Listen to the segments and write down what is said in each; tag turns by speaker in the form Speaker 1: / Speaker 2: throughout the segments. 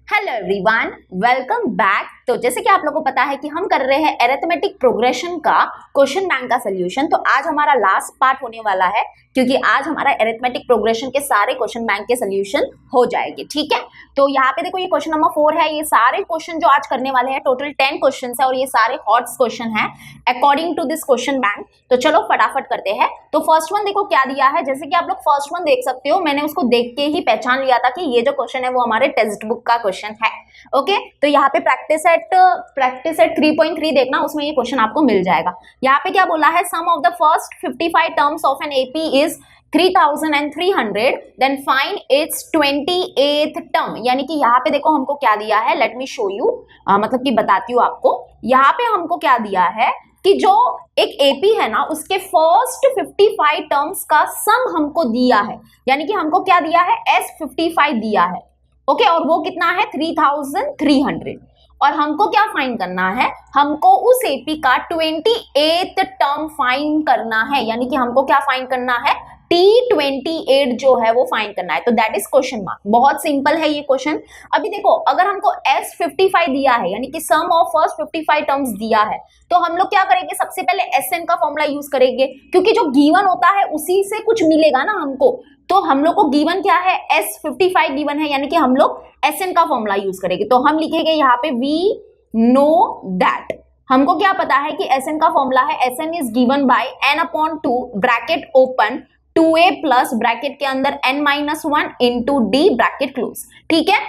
Speaker 1: Hello everyone, welcome back. तो जैसे कि आप लोगों को पता है कि हम कर रहे हैं अरिथमेटिक प्रोग्रेशन का क्वेश्चन बैंक का सोल्यूशन। तो आज हमारा लास्ट पार्ट होने वाला है क्योंकि आज हमारा अरिथमेटिक प्रोग्रेशन के सारे क्वेश्चन बैंक के सोल्यूशन हो जाएंगे। ठीक है, तो यहाँ पे देखो ये क्वेश्चन नंबर 4 है। ये सारे क्वेश्चन जो आज करने वाले हैं टोटल 10 क्वेश्चन है और ये सारे हॉट क्वेश्चन है according to this question bank. तो चलो फटाफट करते हैं। तो फर्स्ट वन देखो क्या दिया है। जैसे कि आप लोग फर्स्ट वन देख सकते हो, मैंने उसको देख के ही पहचान लिया था कि ये जो क्वेश्चन है वो हमारे टेक्स्ट बुक का क्वेश्चन है। ओके, तो यहाँ पे प्रैक्टिस एट 3.3 देखना, उसमें ये क्वेश्चन आपको मिल जाएगा। यहाँ पे क्या बोला है, sum of the first 55 terms of an AP is 3300, then find its 28th term. यानी कि यहाँ पे देखो हमको क्या दिया है, लेट मी शो यू, मतलब कि बताती हूँ आपको। यहाँ पे हमको क्या दिया है कि जो एक एपी है ना उसके फर्स्ट 55 टर्म्स का सम हमको दिया है। यानी कि हमको क्या दिया है, S55 दिया है। ओके, और वो कितना है 3300। और हमको क्या फाइंड करना है, हमको उस एपी का 28th टर्म फाइंड करना है। यानी कि हमको क्या फाइंड करना है, T28 जो है वो फाइंड करना है। तो दैट इज क्वेश्चन मार्क। बहुत सिंपल है ये क्वेश्चन। अभी देखो अगर हमको S55 दिया है यानी कि सम ऑफ फर्स्ट 55 टर्म्स दिया है, तो हम लोग क्या करेंगे, सबसे पहले SN का फॉर्मूला यूज करेंगे क्योंकि जो गिवन होता है उसी से कुछ मिलेगा ना हमको। तो हम लोग को गिवन क्या है, S55 गिवन है, यानी कि हम लोग SN का फॉर्मूला यूज करेंगे। तो हम लिखेंगे यहाँ पे वी नो दैट। हमको क्या पता है कि SN का फॉर्मूला है, SN is given by n/2 bracket open 2a plus bracket के अंदर n-1 into D bracket close. ठीक है,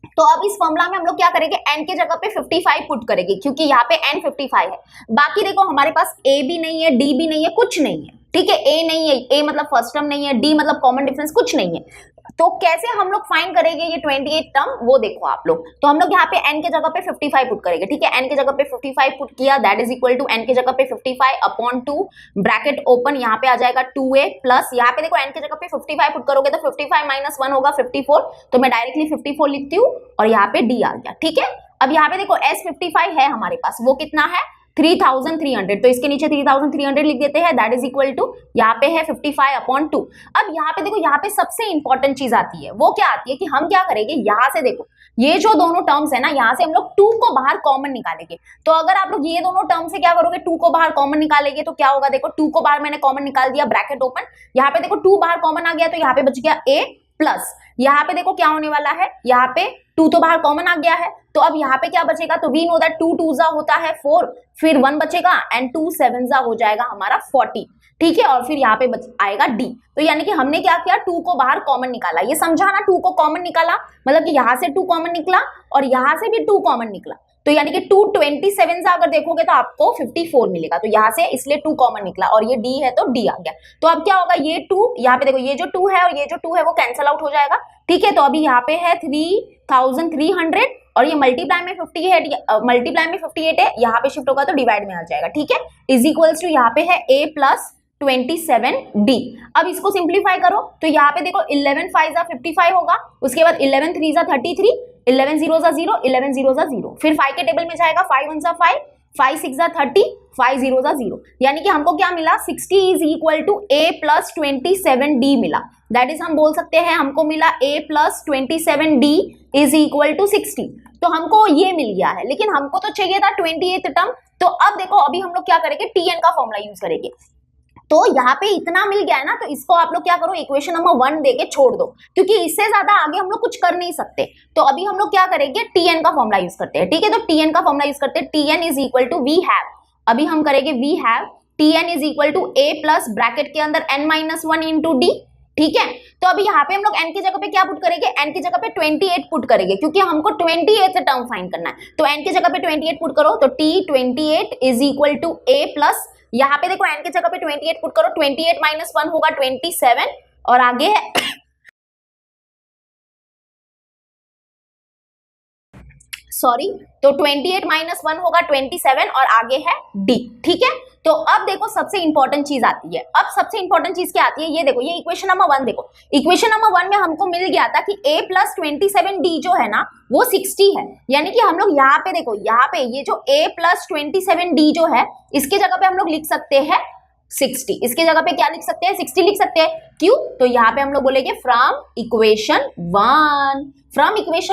Speaker 1: तो अब इस फॉर्मूला में हम लोग क्या करेंगे, n के जगह पे 55 पुट करेंगे क्योंकि यहाँ पे n 55 है। बाकी देखो हमारे पास a भी नहीं है, d भी नहीं है, कुछ नहीं है। ठीक है, a नहीं है, a मतलब फर्स्ट टर्म नहीं है, d मतलब कॉमन डिफरेंस कुछ नहीं है। तो कैसे हम लोग फाइंड करेंगे ये 28 टर्म, वो देखो आप लोग। तो हम लोग यहाँ पे n के जगह पे 55 पुट करेंगे। ठीक है, n के जगह पे 55 पुट किया, that is equal to n के जगह पे 55 अपॉन 2 ब्रैकेट ओपन, यहाँ पे आ जाएगा 2a प्लस, यहाँ पे देखो n के जगह पे 55 पुट करोगे तो 55 माइनस 1 होगा 54। तो मैं डायरेक्टली 54 लिखती हूँ और यहाँ पे d आ गया। ठीक है, अब यहाँ पे देखो S55 है हमारे पास, वो कितना है 3300। तो इसके नीचे 3300 लिख देते हैं, दैट इज इक्वल टू यहाँ पे है 55 अपॉन 2। अब यहाँ पे देखो, यहाँ पे सबसे इंपॉर्टेंट चीज आती है, वो क्या आती है कि हम क्या करेंगे, यहाँ से देखो ये जो दोनों टर्म्स है ना, यहाँ से हम लोग 2 को बाहर कॉमन निकालेंगे। तो अगर आप लोग ये दोनों टर्म से क्या करोगे, 2 को बाहर कॉमन निकालेंगे तो क्या होगा, देखो 2 को बाहर मैंने कॉमन निकाल दिया, ब्रैकेट ओपन, यहाँ पे देखो 2 बाहर कॉमन आ गया तो यहाँ पे बच गया a प्लस, यहाँ पे देखो क्या होने वाला है, यहाँ पे 2 तो बाहर कॉमन आ गया है, तो अब यहाँ पे क्या बचेगा, तो वी नो दैट 2 2 होता है 4, फिर 1 बचेगा एंड 2 7 हो जाएगा हमारा 40। ठीक है, और फिर यहाँ पे आएगा डी। तो यानी कि हमने क्या किया, 2 को बाहर कॉमन निकाला। ये समझा ना, 2 को कॉमन निकाला मतलब कि यहाँ से 2 कॉमन निकला और यहाँ से भी 2 कॉमन निकला। तो यानी कि 227 अगर देखोगे तो आपको 54 मिलेगा। तो यहाँ से इसलिए 2 कॉमन निकला और ये d है तो d आ गया। तो अब क्या होगा, ये 2 यहाँ पे देखो, ये जो 2 है और ये जो 2 है वो कैंसल आउट हो जाएगा। ठीक है, तो अभी यहाँ पे है 3300 और ये मल्टीप्लाई में 58 है, यहाँ पे शिफ्ट होगा तो डिवाइड में आ जाएगा। ठीक है, इज इक्वल्स टू यहाँ पे है a प्लस 27d। अब इसको सिंप्लीफाई करो तो यहाँ पे देखो 11 5 55 होगा, उसके बाद 11 3 33, 11 0 0, 11 0 0, फिर 5 के टेबल में जाएगा, 5 1 5, 5 6 30, 5 0 0। यानी कि हमको क्या मिला, 60 is equal to a plus 27d मिला। दैट इज हम बोल सकते हैं हमको मिला a plus 27d is equal to 60। तो हमको ये मिल गया है, लेकिन हमको तो चाहिए था 28th टर्म। तो अब देखो अभी हम लोग क्या करेंगे, tn का फॉर्मूला यूज करेंगे। तो यहाँ पे इतना मिल गया है ना, तो इसको आप लोग क्या करो, इक्वेशन नंबर 1 देके छोड़ दो क्योंकि इससे ज्यादा आगे हम लोग कुछ कर नहीं सकते। तो अभी हम लोग क्या करेंगे, tn का फॉर्मूला यूज करते हैं। ठीक है, तो tn का फॉर्मूला यूज करते हैं, tn is equal to we have. अभी हम करेंगे we have tn is equal to a plus bracket के अंदर n-1 इंटू डी। ठीक है, तो अभी यहाँ पे हम लोग n की जगह पे क्या पुट करेंगे, n की जगह पे 28 पुट करेंगे क्योंकि हमको 28th टर्म फाइंड करना है। तो n की जगह पे 28 पुट करो तो t28 is equal to a plus, यहाँ पे देखो n की जगह पे 28 पुट करो, 28 माइनस 1 होगा 27 और आगे है सॉरी, तो 28 माइनस 1 होगा 27 और आगे है d। ठीक है, तो अब देखो सबसे इंपॉर्टेंट चीज आती है। अब सबसे इंपॉर्टेंट चीज क्या आती है, ये देखो, ये इक्वेशन नंबर 1 देखो। इक्वेशन नंबर 1 में हमको मिल गया था कि a प्लस 27d जो है ना वो 60 है। यानी कि हम लोग यहाँ पे देखो, यहाँ पे ये जो a प्लस 27d जो है इसकी जगह पे हम लोग लिख सकते हैं 60। इसके जगह पे क्या लिख सकते हैं, 60 लिख सकते हैं। क्यों, तो यहाँ पे हम लोग बोलेंगे फ्रॉम इक्वेशन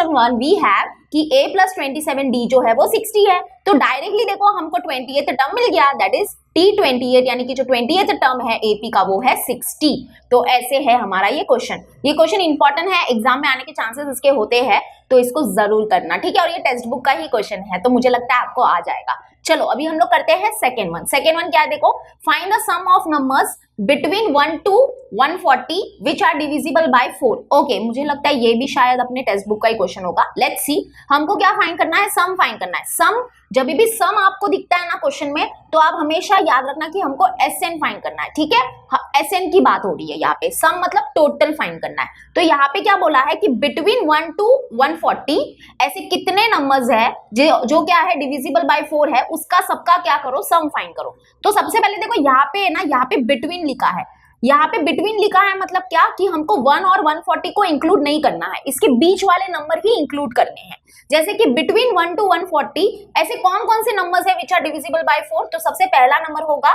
Speaker 1: 1 वी हैव कि a प्लस 27d जो है वो 60 है। तो डायरेक्टली देखो हमको 28th टर्म मिल गया, दैट इज T28, यानी कि जो 20th टर्म है AP का वो है 60। तो ऐसे है हमारा ये क्वेश्चन इंपॉर्टेंट है, एग्जाम में आने के चांसेस इसके होते हैं, तो इसको जरूर करना, ठीक है। और ये टेक्स्ट बुक का ही क्वेश्चन है, तो मुझे लगता है आपको आ जाएगा। चलो अभी हम लोग करते हैं सेकेंड वन क्या है, देखो find the sum of numbers between 1 to 140 which are divisible by 4। Okay, मुझे लगता है ये भी शायद अपने टेक्स्ट बुक का ही क्वेश्चन होगा। लेट्स सी, हमको क्या फाइंड करना है, सम फाइंड करना है। सम, जब भी सम आपको दिखता है ना क्वेश्चन में, तो आप हमेशा याद रखना कि हमको SN फाइंड करना है, ठीक है। SN की बात हो रही है यहाँ पे, सम मतलब टोटल फाइंड करना है। तो यहाँ पे क्या बोला है कि बिटवीन 1 to 140 ऐसे कितने नंबर्स है जो क्या है डिविजिबल बाय 4 है, उसका सबका क्या करो, सम फाइंड करो। तो सबसे पहले देखो यहाँ पे है ना, यहाँ पे बिटवीन लिखा है, यहाँ पे बिटवीन लिखा है मतलब क्या कि हमको 1 और 140 को इंक्लूड नहीं करना है, इसके बीच वाले नंबर ही इंक्लूड करने हैं। जैसे कि बिटवीन 1 to 140 ऐसे कौन कौन से नंबर्स है विच आर डिविजिबल बाय 4। तो सबसे पहला नंबर होगा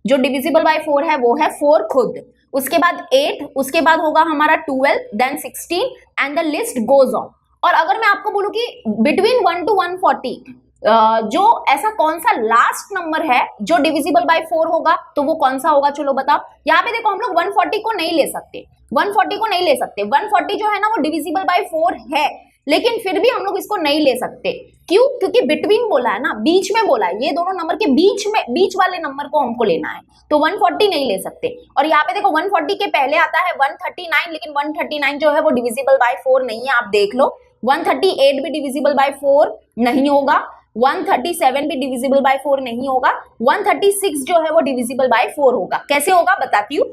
Speaker 1: जो डिविजिबल बाय 4 है वो है 4 खुद, उसके बाद 8, उसके बाद होगा हमारा 12, then 16 and the list goes on. और अगर मैं आपको बोलूं कि बिटवीन 1 to 140 जो ऐसा कौन सा लास्ट नंबर है जो डिविजिबल बाय 4 होगा, तो वो कौन सा होगा, चलो बताओ। यहाँ पे देखो हम लोग 140 को नहीं ले सकते, 140 को नहीं ले सकते। 140 जो है ना वो डिविजिबल बाय 4 है, लेकिन फिर भी हम लोग इसको नहीं ले सकते। क्यों, क्योंकि बिटवीन बोला है ना, बीच में बोला है, ये दोनों नंबर के बीच में, बीच वाले नंबर को हमको लेना है, तो 140 नहीं ले सकते। और यहाँ पे देखो 140 के पहले आता है 139, लेकिन 139 जो है वो डिविजिबल बाय 4 नहीं है, आप देख लो। 138 भी डिविजिबल बाय 4 नहीं होगा, 137 भी डिविजिबल बाय 4 नहीं होगा, 136 जो है वो डिविजिबल बाय 4 होगा। कैसे होगा बताती हूँ।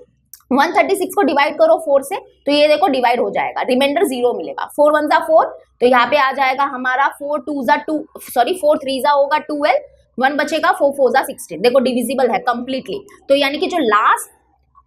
Speaker 1: 136 को डिवाइड करो 4 से, तो ये देखो डिवाइड हो जाएगा, रिमाइंडर 0 मिलेगा। 4 1 जा 4, तो यहाँ पे आ जाएगा हमारा 4 2 जा 2, सॉरी 4 3 जा होगा 12, 1 बचेगा, 4 4 जा 16। देखो डिविजिबल है कंप्लीटली। तो यानी कि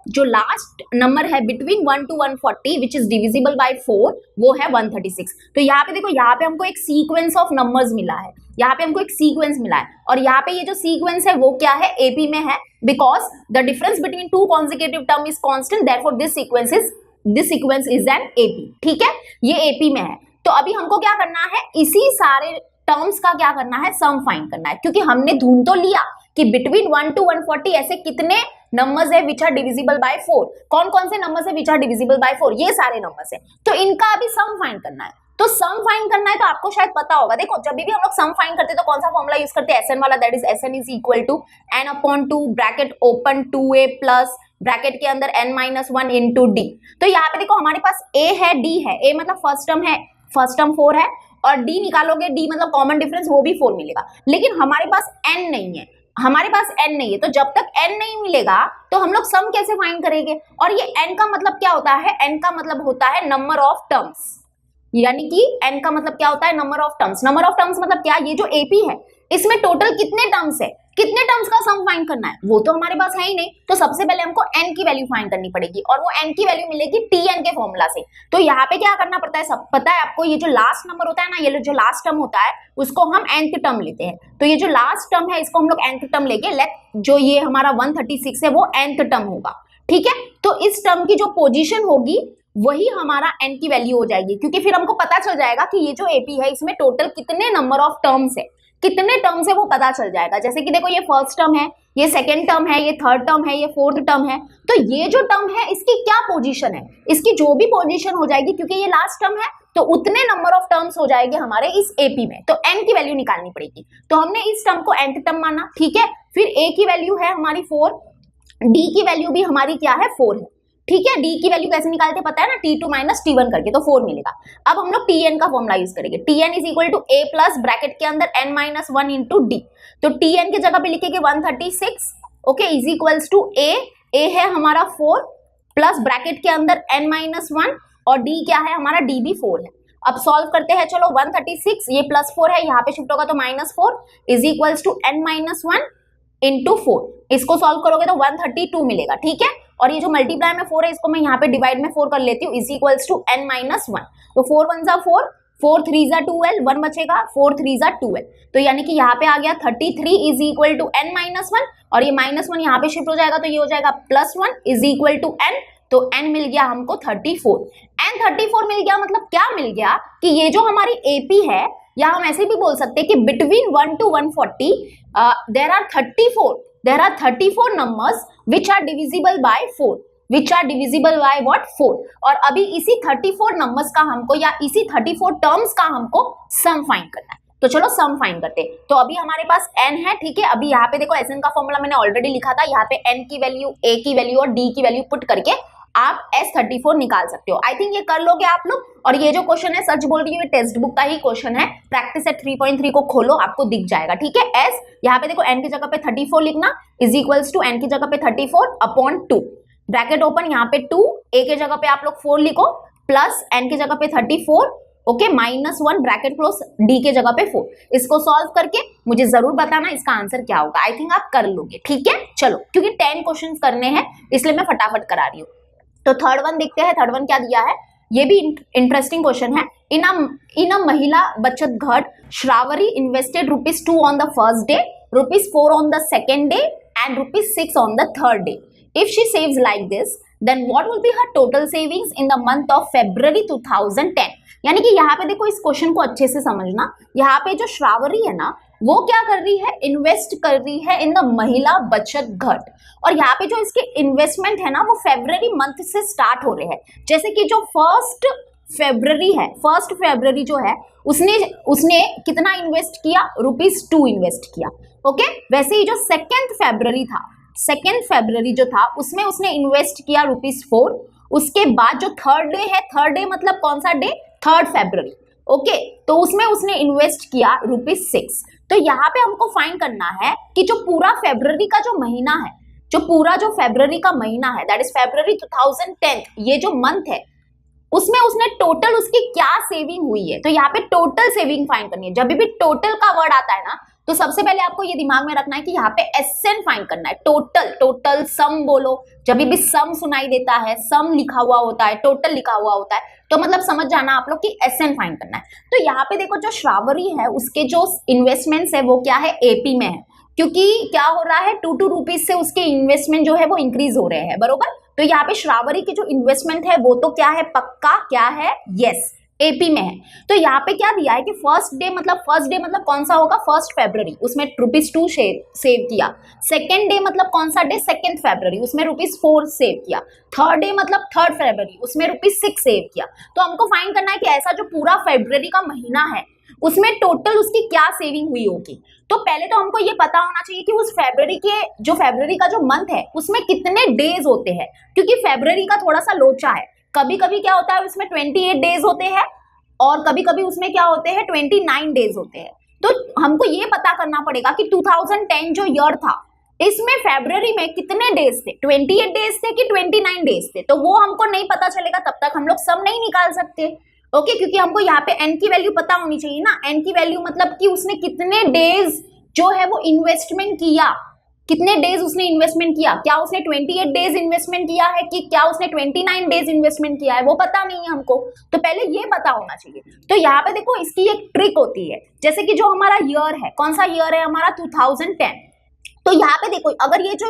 Speaker 1: जो लास्ट नंबर है between 1 to 140 which is divisible by 4 वो है 136। तो यहाँ पे देखो, यहाँ पे हमको एक सीक्वेंस ऑफ नंबर्स मिला है, यहाँ पे हमको एक सीक्वेंस मिला है, और यहाँ पे ये जो सीक्वेंस है वो क्या है, AP में है, because the difference between two consecutive term is constant, therefore this sequence is an AP, ठीक है, ये AP में है। तो अभी हमको क्या करना है, इसी सारे टर्म्स का क्या करना है, सम फाइंड करना है, क्योंकि हमने ढूंढ तो लिया कि बिटवीन 1 to 140 ऐसे कितने नंबर्स है विच आर डिविजिबल बाय 4, कौन कौन से नंबर्स है विच आर डिविजिबल बाय 4, ये सारे नंबर्स है। तो इनका अभी सम फाइंड करना है। तो सम फाइंड करना है तो आपको शायद पता होगा, देखो जब भी हम लोग सम फाइंड करते हैं तो कौन सा फॉर्मूला यूज करते हैं, SN वाला, that is SN is equal to n/2 bracket open 2a plus bracket के अंदर n-1 into d। तो यहाँ पे देखो हमारे पास a है, d है, a मतलब फर्स्ट टर्म है, फर्स्ट टर्म 4 है, और d निकालोगे, d मतलब कॉमन डिफरेंस, वो भी 4 मिलेगा। लेकिन हमारे पास n नहीं है, हमारे पास n नहीं है, तो जब तक n नहीं मिलेगा तो हम लोग सम कैसे फाइंड करेंगे। और ये n का मतलब क्या होता है, n का मतलब होता है नंबर ऑफ टर्म्स, यानी कि n का मतलब क्या होता है, number of terms. Number of terms मतलब क्या, ये जो AP है इसमें टोटल कितने टर्म्स है, कितने टर्म्स का सम फाइंड करना है, वो तो हमारे पास है ही नहीं। तो सबसे पहले हमको n की वैल्यू फाइंड करनी पड़ेगी, और वो n की वैल्यू मिलेगी Tn के फॉर्मूला से। तो यहाँ पे क्या करना पड़ता है, सब पता है आपको, ये जो लास्ट नंबर होता है ना, ये जो लास्ट टर्म होता है उसको हम nth टर्म लेते हैं। तो ये जो लास्ट टर्म है इसको हम लोग nth टर्म लेके, लेट जो ये हमारा 136 है वो nth टर्म होगा, ठीक है। तो इस टर्म की जो पोजीशन होगी वही हमारा n की वैल्यू हो जाएगी, क्योंकि फिर हमको पता चल जाएगा कि ये जो AP है इसमें टोटल कितने नंबर ऑफ टर्म्स है, कितने टर्म्स है वो पता चल जाएगा। जैसे कि देखो ये फर्स्ट टर्म है, ये सेकंड टर्म है, ये थर्ड टर्म है, ये फोर्थ टर्म है, तो ये जो टर्म है इसकी क्या पोजीशन है, इसकी जो भी पोजीशन हो जाएगी, क्योंकि ये लास्ट टर्म है तो उतने नंबर ऑफ टर्म्स हो जाएंगे हमारे इस AP में। तो n की वैल्यू निकालनी पड़ेगी। तो हमने इस टर्म को nth टर्म माना, ठीक है। फिर a की वैल्यू है हमारी 4, d की वैल्यू भी हमारी क्या है, 4 है, ठीक है। d की वैल्यू कैसे निकालते पता है ना, T2 माइनस T1 करके, तो 4 मिलेगा। अब हम लोग Tn का फॉर्मूला यूज करेंगे, Tn is equal to a plus bracket के अंदर n-1 into d। तो Tn की जगह पे लिखेंगे 136, okay, is equals to a है हमारा 4 प्लस ब्रैकेट के अंदर n-1, और d क्या है हमारा, d भी 4 है। अब सॉल्व करते हैं, चलो 136, ये प्लस 4 है, यहाँ पे शिफ्ट होगा तो -4 is equals to n-1 into 4। इसको सॉल्व करोगे तो 132 मिलेगा, ठीक है। और ये जो मल्टीप्लाई में 4 है इसको मैं यहाँ पे डिवाइड में 4 कर लेती हूँ, इज इक्वल्स टू n-1। तो 4 1 जा 4, 4 3 जा 12, 1 बचेगा, 4 3 जा 12, तो यानी कि यहाँ पे आ गया 33 is equal to n minus 1, और ये -1 यहाँ पे शिफ्ट हो जाएगा तो ये हो जाएगा +1 इज इक्वल टू n, तो n मिल गया हमको 34। n 34 मिल गया, मतलब क्या मिल गया कि ये जो हमारी AP है, या हम ऐसे भी बोल सकते हैं कि between 1 to 140 there are 34 numbers which are divisible by 4, which are divisible by what 4। और अभी इसी 34 नंबर्स का हमको, या इसी 34 टर्म्स का हमको सम फाइंड करना है। तो चलो सम फाइंड करते हैं। तो अभी हमारे पास n है, ठीक है। अभी यहाँ पे देखो Sn का फॉर्मूला मैंने ऑलरेडी लिखा था, यहाँ पे n की वैल्यू, a की वैल्यू और d की वैल्यू पुट करके आप S34 निकाल सकते हो। आई थिंक ये कर लोगे आप लोग। और ये जो क्वेश्चन है, सच बोल रही हूँ, ये टेक्स्ट बुक का ही क्वेश्चन है। प्रैक्टिस सेट 3.3 को खोलो, आपको दिख जाएगा, ठीक है। S यहाँ पे देखो n की जगह पे 34 लिखना इज इक्वल्स टू n की जगह पे 34 अपॉन 2, ब्रैकेट ओपन, यहाँ पे 2, a के जगह पे आप लोग 4 लिखो, प्लस n की जगह पे 34, ओके, -1 ब्रैकेट क्लोज, d के जगह पे 4। इसको सॉल्व करके मुझे जरूर बताना इसका आंसर क्या होगा। आई थिंक आप कर लोगे, ठीक है। चलो, क्योंकि 10 क्वेश्चन करने हैं इसलिए मैं फटाफट करा रही हूँ। तो थर्ड वन देखते हैं, थर्ड वन क्या दिया है। ये भी इंटरेस्टिंग क्वेश्चन है। इन अ महिला बचत घट, Shravari invested ₹2 on the first day, ₹4 on the second day and ₹6 on the third day. If she saves like this, then what will be her total savings in the month of February 2010। यानी कि यहाँ पे देखो, इस question को अच्छे से समझना। यहाँ पे जो श्रावरी है ना, वो क्या कर रही है, इन्वेस्ट कर रही है इन द महिला बचत घट। और यहाँ पे जो इसके इन्वेस्टमेंट है ना, वो February मंथ से स्टार्ट हो रहे हैं। जैसे कि जो 1 फरवरी है, 1 फरवरी जो है, उसने कितना इन्वेस्ट किया, ₹2 इन्वेस्ट किया, ओके। वैसे ही जो 2 फरवरी था, 2 फरवरी जो था, उसमें उसने इन्वेस्ट किया ₹4। उसके बाद जो थर्ड डे है, थर्ड डे मतलब कौन सा डे, 3 फरवरी, ओके, तो उसमें उसने इन्वेस्ट किया ₹6। तो यहाँ पे हमको फाइंड करना है कि जो पूरा फरवरी का जो महीना है, जो पूरा जो फरवरी का महीना है, दैट इज February 2010, ये जो मंथ है, उसमें उसने टोटल उसकी क्या सेविंग हुई है। तो यहाँ पे टोटल सेविंग फाइंड करनी है। जब भी टोटल का वर्ड आता है ना, तो सबसे पहले आपको ये दिमाग में रखना है कि यहाँ पे SN फाइंड करना है। टोटल सम बोलो, जब भी सम सुनाई देता है, सम लिखा हुआ होता है, टोटल लिखा हुआ होता है, तो मतलब समझ जाना आप लोग कि SN फाइंड करना है। तो यहाँ पे देखो, जो श्रावरी है, उसके जो इन्वेस्टमेंट्स है वो क्या है, AP में है, क्योंकि क्या हो रहा है, 2 रुपीज से उसके इन्वेस्टमेंट जो है वो इंक्रीज हो रहे हैं, बरोबर। तो यहाँ पे श्रावरी की जो इन्वेस्टमेंट है वो तो क्या है, पक्का क्या है, यस, AP में है। तो यहाँ पे क्या दिया है कि फर्स्ट डे मतलब कौन सा होगा, 1 फरवरी, उसमें ₹2 सेव किया। सेकेंड डे मतलब कौन सा डे, 2 फरवरी, उसमें ₹4 सेव किया। थर्ड डे मतलब 3 फरवरी, उसमें ₹6 सेव किया। तो हमको फाइंड करना है कि ऐसा जो पूरा फरवरी का महीना है, उसमें टोटल उसकी क्या सेविंग हुई होगी। तो पहले तो हमको ये पता होना चाहिए कि उस फरवरी का जो मंथ है, उसमें कितने डेज होते हैं, क्योंकि फरवरी का थोड़ा सा लोचा है। कभी कभी क्या होता है, उसमें 28 डेज होते हैं, और कभी कभी उसमें क्या होते हैं, 29 डेज होते हैं। तो हमको ये पता करना पड़ेगा कि 2010 जो ईयर था, इसमें फरवरी में कितने डेज थे, 28 डेज थे कि 29 डेज थे। तो वो हमको नहीं पता चलेगा, तब तक हम लोग सम नहीं निकाल सकते, ओके, क्योंकि हमको यहाँ पे n की वैल्यू पता होनी चाहिए ना। n की वैल्यू मतलब कि उसने कितने डेज जो है वो इन्वेस्टमेंट किया, कितने डेज उसने इन्वेस्टमेंट किया, क्या उसने 28 डेज इन्वेस्टमेंट किया है कि क्या उसने 29 डेज इन्वेस्टमेंट किया है, वो पता नहीं है हमको। तो पहले ये पता होना चाहिए। तो यहाँ पे देखो, इसकी एक ट्रिक होती है, जैसे कि जो हमारा ईयर है, कौन सा ईयर है हमारा, 2010। तो यहाँ पे देखो, अगर ये जो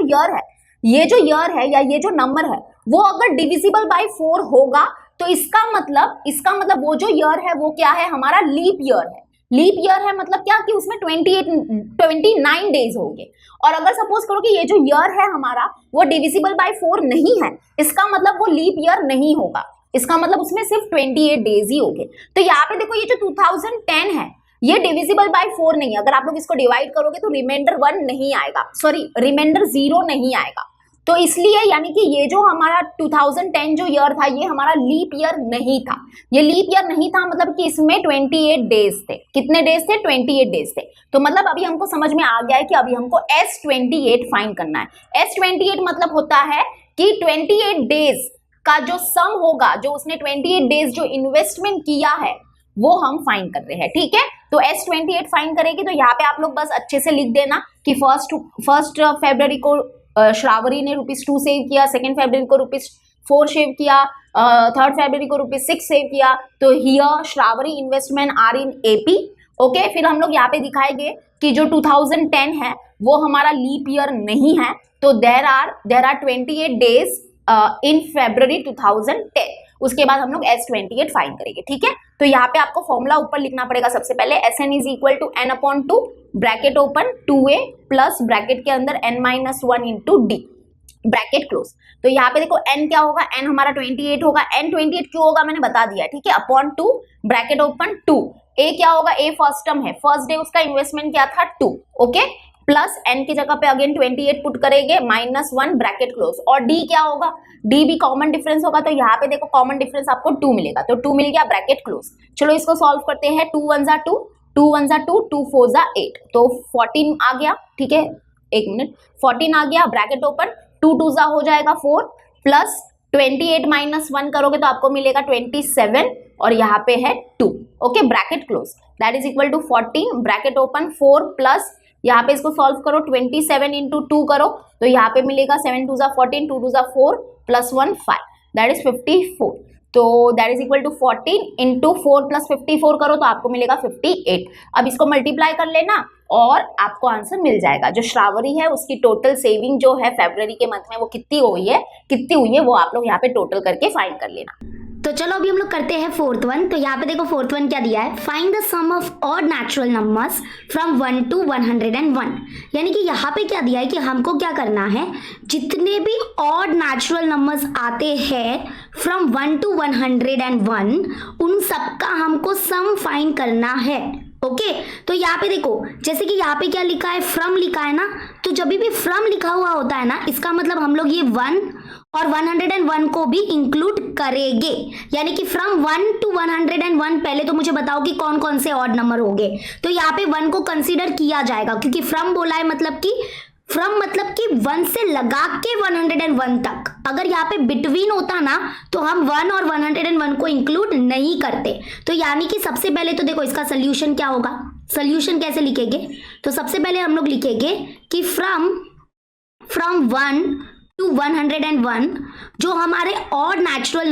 Speaker 1: ईयर है या ये जो नंबर है, वो अगर डिविजिबल बाय 4 होगा, तो इसका मतलब वो जो ईयर है वो क्या है, हमारा लीप ईयर है। लीप ईयर है मतलब क्या, कि उसमें 29 डेज होंगे। और अगर सपोज करो कि ये जो ईयर है हमारा, वो डिविजिबल बाय 4 नहीं है, इसका मतलब वो लीप ईयर नहीं होगा, इसका मतलब उसमें सिर्फ 28 डेज ही होंगे। तो यहाँ पे देखो, ये जो 2010 है, ये डिविजिबल बाय 4 नहीं है। अगर आप लोग इसको डिवाइड करोगे तो रिमाइंडर 1 नहीं आएगा, सॉरी, रिमाइंडर 0 नहीं आएगा। तो इसलिए यानी कि ये जो हमारा 2010 जो ईयर था, ये हमारा लीप ईयर नहीं था। ये लीप ईयर नहीं था मतलब कि इसमें 28 डेज थे। कितने डेज थे, 28 डेज थे। तो मतलब अभी हमको समझ में आ गया है कि अभी हमको S28 फाइंड करना है। S28 मतलब होता है कि 28 डेज का जो सम होगा, जो उसने 28 डेज जो इन्वेस्टमेंट किया है, वो हम फाइंड कर रहे हैं, ठीक है। तो S28 फाइंड करेगी, तो यहाँ पे आप लोग बस अच्छे से लिख देना कि 1 फरवरी को श्रावरी ने ₹2 सेव किया, 2 फरवरी को 4 सेव किया, 3rd February को ₹6 सेव किया, तो here Shravani investment are in AP। Okay, फिर हम लोग यहाँ पे दिखाएंगे कि जो 2010 है वो हमारा लीप ईयर नहीं है, तो there are 28 days in February 2010। उसके बाद हम लोग S28 फाइंड करेंगे, ठीक है। तो यहाँ पे आपको फॉर्मूला ऊपर लिखना पड़ेगा सबसे पहले, SN is equal to N/2 bracket open 2A plus bracket के अंदर N-1 into D bracket close. तो यहाँ पे देखो n क्या होगा, n हमारा 28 होगा, n 28 क्यों होगा मैंने बता दिया, ठीक है, अपॉन 2 ब्रैकेट ओपन 2। a क्या होगा, a फर्स्ट टर्म है, फर्स्ट डे उसका इन्वेस्टमेंट क्या था 2, ओके, प्लस n की जगह पे अगेन 28 पुट करेंगे, -1 ब्रैकेट क्लोज। और d क्या होगा, d भी कॉमन डिफरेंस होगा, तो यहाँ पे देखो कॉमन डिफरेंस आपको 2 मिलेगा, तो 2 मिल गया ब्रैकेट क्लोज। चलो इसको सॉल्व करते हैं, 2 1 2, 2 1 2, 2 4 8, तो 14 आ गया, ठीक है, एक मिनट, 14 आ गया, ब्रैकेट ओपन 2 2 हो जाएगा 4 प्लस 28 -1 करोगे तो आपको मिलेगा 27 और यहाँ पे है 2, okay, bracket close, that is equal to 14 bracket open 4 plus यहाँ पे इसको सॉल्व करो 27 इंटू 2 करो, तो यहाँ पे मिलेगा 7 2 14, 2 2 4 प्लस 1 5, दैट इज 54। तो that is equal to 14 into 4 plus 54 करो तो आपको मिलेगा 58। अब इसको मल्टीप्लाई कर लेना और आपको आंसर मिल जाएगा। जो श्रावणी है उसकी टोटल सेविंग जो है फरवरी के मंथ में वो कितनी हुई है वो आप लोग यहाँ पे टोटल करके फाइंड कर लेना।
Speaker 2: तो चलो अभी हम लोग करते हैं 4th वन। तो यहाँ पे देखो 4th वन क्या दिया है, find the sum of odd natural numbers from 1 to 101। यानी कि यहाँ पे क्या दिया है कि हमको क्या करना है, जितने भी ऑड नेचुरल नंबर्स आते हैं फ्रॉम 1 to 101 उन सबका हमको सम फाइंड करना है, ओके। तो यहाँ पे देखो जैसे कि यहाँ पे क्या लिखा है, फ्रॉम लिखा है ना, तो जब भी फ्रॉम लिखा हुआ होता है ना इसका मतलब हम लोग ये 1 और 101 को भी इंक्लूड करेंगे। यानी कि फ्रॉम 1 to 101 पहले तो मुझे बताओ कि कौन कौन से ऑड नंबर होंगे। तो यहाँ पे 1 को कंसीडर किया जाएगा क्योंकि फ्रॉम बोला है, मतलब कि 1 से लगा के 101 तक। अगर यहाँ पे बिटवीन होता ना तो हम 1 और 101 को इंक्लूड नहीं करते। तो यानी कि सबसे पहले तो देखो इसका सोल्यूशन क्या होगा, सोल्यूशन कैसे लिखेंगे, तो सबसे पहले हम लोग लिखेंगे कि फ्रॉम 1 to 101 जो हमारे ऑड नेचुरल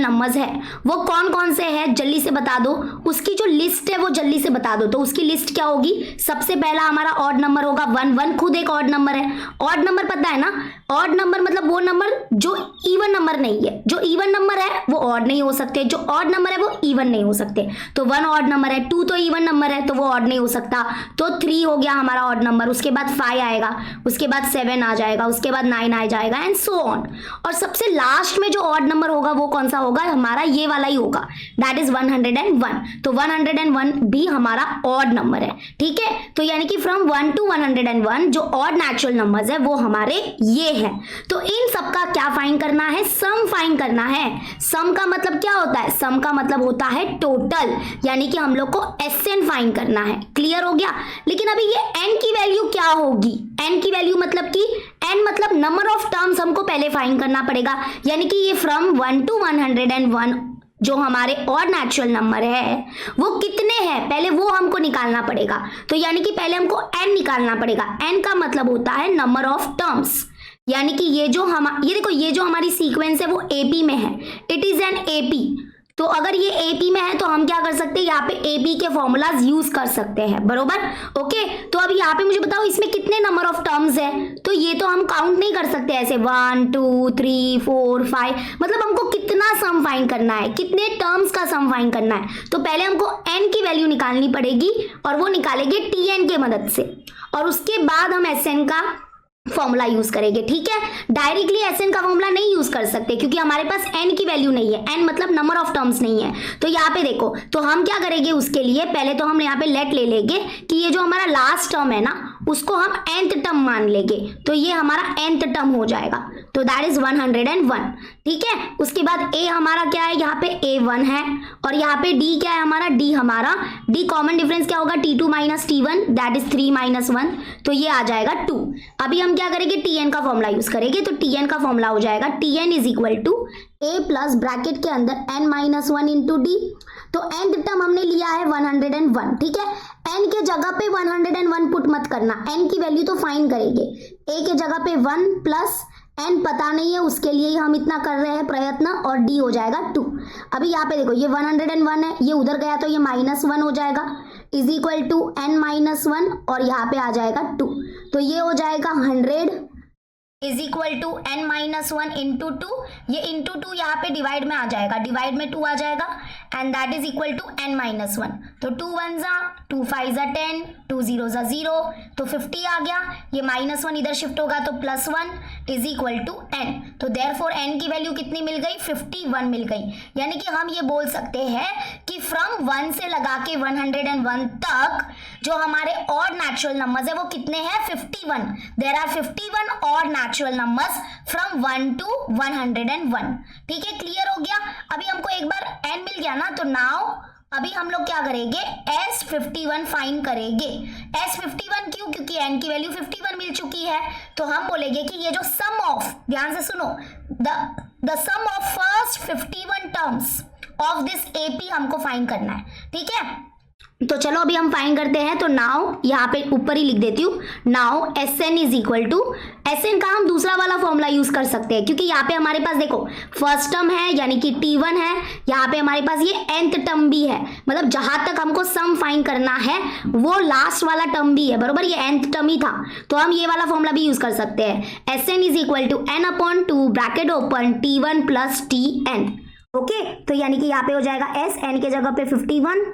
Speaker 2: नंबर्स है, वो कौन कौन से हैं जल्दी से बता दो, उसकी जो लिस्ट है वो जल्दी से बता दो। तो उसकी लिस्ट क्या होगी, सबसे पहला हमारा ऑड नंबर होगा 1 खुद एक ऑड नंबर है। ऑड नंबर पता है ना, ऑड नंबर मतलब वो नंबर जो इवन नंबर नहीं है, जो इवन नंबर है वो ऑड नहीं हो सकते, जो ऑड नंबर है वो इवन नहीं हो सकते। तो 1 ऑड नंबर है, 2 तो इवन नंबर है तो वो ऑड नहीं हो सकता, तो 3 हो गया हमारा ऑड नंबर, उसके बाद 5 आएगा, उसके बाद 7 आ जाएगा, उसके बाद 9 आ जाएगा एंड सो ऑन। और सबसे लास्ट में जो ऑड नंबर होगा वो कौन सा होगा, हमारा ये वाला ही होगा, दैट इज 101। तो 101 भी हमारा ऑड नंबर है, ठीक है। तो यानी कि फ्रॉम 1 to 101 जो ऑड नेचुरल नंबर्स है वो हमारे ये हैं। तो इन सबका क्या फाइंड करना है, सम फाइंड करना है। सम का मतलब क्या होता है, सम का मतलब होता है टोटल, यानी कि हम लोग को SN फाइंड करना है। क्लियर हो गया। लेकिन अभी ये n की वैल्यू क्या होगी, n की वैल्यू मतलब कि n मतलब नंबर ऑफ टर्म्स हमको पहले फाइंड करना पड़ेगा। यानी कि ये फ्रॉम 1 to 101 जो हमारे ऑड नेचुरल नंबर है वो कितने हैं पहले वो हमको निकालना पड़ेगा। तो यानी कि पहले हमको n निकालना पड़ेगा। n का मतलब होता है नंबर ऑफ टर्म्स, यानी कि ये देखो ये जो हमारी सीक्वेंस है वो AP में है, इट इज एन AP। तो अगर ये AP में है तो हम क्या कर सकते हैं, यहाँ पे AP के फॉर्मूलाज यूज कर सकते हैं, बरोबर, ओके। तो अभी यहाँ पे मुझे बताओ इसमें कितने नंबर ऑफ टर्म्स है, तो ये तो हम काउंट नहीं कर सकते ऐसे 1 2 3 4 5, मतलब हमको कितना सम फाइंड करना है, कितने टर्म्स का सम फाइंड करना है। तो पहले हमको n की वैल्यू निकालनी पड़ेगी और वो निकालेंगे TN के मदद से, और उसके बाद हम SN का फॉर्मूला यूज करेंगे, ठीक है। डायरेक्टली SN का फॉर्मूला नहीं यूज कर सकते क्योंकि हमारे पास n की वैल्यू नहीं है, n मतलब नंबर ऑफ टर्म्स नहीं है। तो यहाँ पे देखो, तो हम क्या करेंगे उसके लिए, पहले तो हम यहाँ पे लेट ले लेंगे कि ये जो हमारा लास्ट टर्म है ना उसको हम nth टर्म मान लेंगे, तो ये हमारा nth टर्म हो जाएगा, तो दैट इज 101, ठीक है। उसके बाद a हमारा क्या है, यहाँ पे A1 है, और यहाँ पे d क्या है हमारा, d कॉमन डिफरेंस क्या होगा, T2 minus T1 that is 3 - 1, तो ये आ जाएगा 2। अभी हम क्या करेंगे, TN का फॉर्मूला यूज करेंगे। तो TN का फॉर्मूला हो जाएगा TN is equal to A plus bracket के अंदर n-1 इंटू D। तो nth टर्म हमने लिया है 101, ठीक है। n के जगह पे 101 पुट मत करना, n की वैल्यू तो फाइंड करेंगे। a के जगह पे 1 प्लस n पता नहीं है, उसके लिए ही हम इतना कर रहे हैं प्रयत्न, और d हो जाएगा 2। अभी यहाँ पे देखो ये 101 है, ये उधर गया तो ये -1 हो जाएगा, इज इक्वल टू n -1, और यहाँ पे आ जाएगा 2, तो ये हो जाएगा 100 is equal to n-1 into 2, ये इंटू 2 यहाँ पे डिवाइड में आ जाएगा, डिवाइड में 2 आ जाएगा, and that is equal to n-1। तो 2 1 जा 2 5 जा 10, 2 0 जा 0, तो 50 आ गया, ये -1 इधर शिफ्ट होगा तो +1 इज इक्वल टू n। तो देयरफॉर n की वैल्यू कितनी मिल गई, 51 मिल गई। यानी कि हम ये बोल सकते हैं कि फ्रॉम 1 से लगा के 101 तक जो हमारे ऑड नेचुरल नंबर्स है वो कितने हैं, 51। There are 51 odd natural numbers from 1 to 101। ठीक है, क्लियर हो गया। अभी हमको एक बार n मिल गया ना, तो नाउ अभी हम लोग क्या करेंगे, S51 फाइंड करेंगे। S51 क्यों, क्योंकि n की वैल्यू 51 मिल चुकी है। तो हम बोलेंगे कि ये जो सम ऑफ, ध्यान से सुनो, the sum of first 51 terms of this AP हमको फाइंड करना है। ठीक है, तो चलो अभी हम फाइंड करते हैं। तो नाउ यहाँ पे ऊपर ही लिख देती हूँ, now Sn is equal to, Sn का हम दूसरा वाला फॉर्मूला यूज कर सकते हैं, क्योंकि यहाँ पे हमारे पास देखो फर्स्ट टर्म है यानी कि T1 है, यहाँ पे हमारे पास ये nth टर्म भी है, मतलब जहां तक हमको सम फाइंड करना है वो लास्ट वाला टर्म भी है, बरोबर, ये nth टर्म ही था, तो हम ये वाला फॉर्मूला भी यूज कर सकते हैं। Sn is equal to n/2 bracket open T1 plus Tn। Okay, तो यानी कि यहाँ पे हो जाएगा S, n के जगह पे 51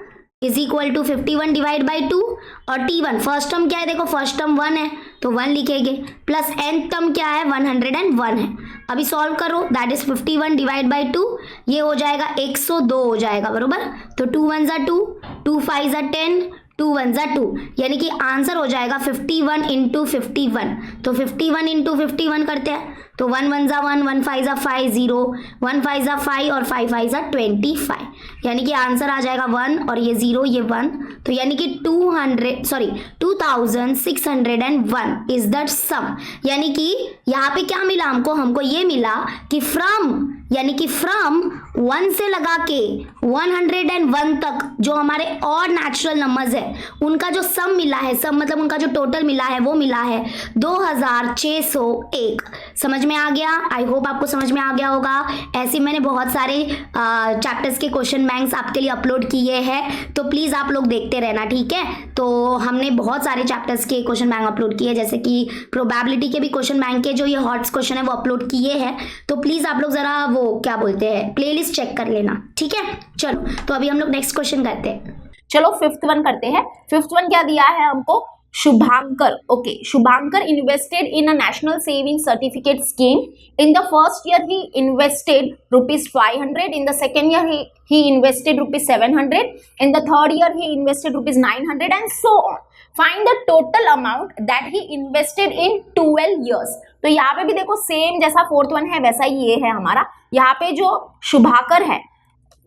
Speaker 2: is equal to 51 divide by 2, और T1 फर्स्ट टर्म क्या है, देखो फर्स्ट टर्म 1 है तो 1 लिखेंगे, प्लस nth टर्म क्या है, 101 है। अभी सॉल्व करो, दैट इज 51 डिवाइड बाई 2, ये हो जाएगा 102 हो जाएगा, बरोबर। तो 2 1 जा 2, 2 5 जा 10, 2 1 जा 2, यानी कि आंसर हो जाएगा 51 इंटू 51। तो 51 इंटू 51 करते हैं, तो 1 1 जा 1, 1 5 जा 5 0, 1 5 जा 5 और 5 5 जा 25, यानी कि आंसर आ जाएगा 1 और ये 0 ये 1, तो यानी कि 2601 इज दैट सम। यानी कि यहाँ पे क्या मिला हमको ये मिला कि फ्रॉम 1 से लगा के 101 तक जो हमारे और नेचुरल नंबर्स है उनका जो सम मिला है, सम मतलब उनका जो टोटल मिला है वो मिला है 2601। समझ में आ गया? आई होप आपको समझ में आ गया होगा। ऐसे मैंने बहुत सारे चैप्टर्स के क्वेश्चन बैंक्स आपके लिए अपलोड किए हैं, तो प्लीज़ आप लोग देखते रहना, ठीक है। तो हमने बहुत सारे चैप्टर्स के क्वेश्चन बैंक अपलोड किए, जैसे कि प्रोबेबिलिटी के भी क्वेश्चन बैंक के जो ये हॉट्स क्वेश्चन है वो अपलोड किए हैं, तो प्लीज़ आप लोग ज़रा वो क्या बोलते हैं प्लेलिस्ट चेक कर लेना, ठीक है। चलो तो अभी हम लोग नेक्स्ट क्वेश्चन करते हैं।
Speaker 1: चलो 5th वन करते हैं। 5th वन क्या दिया है हमको, Shubhankar. Okay, Shubhankar invested in a national saving certificate scheme. In the first year he invested ₹500, in the second year he invested ₹700, in the third year he invested ₹900 and so on. Find the total amount that he invested in 12 years. तो यहाँ पे भी देखो same जैसा 4th one है वैसा ही ये है हमारा। यहाँ पे जो शुभाकर है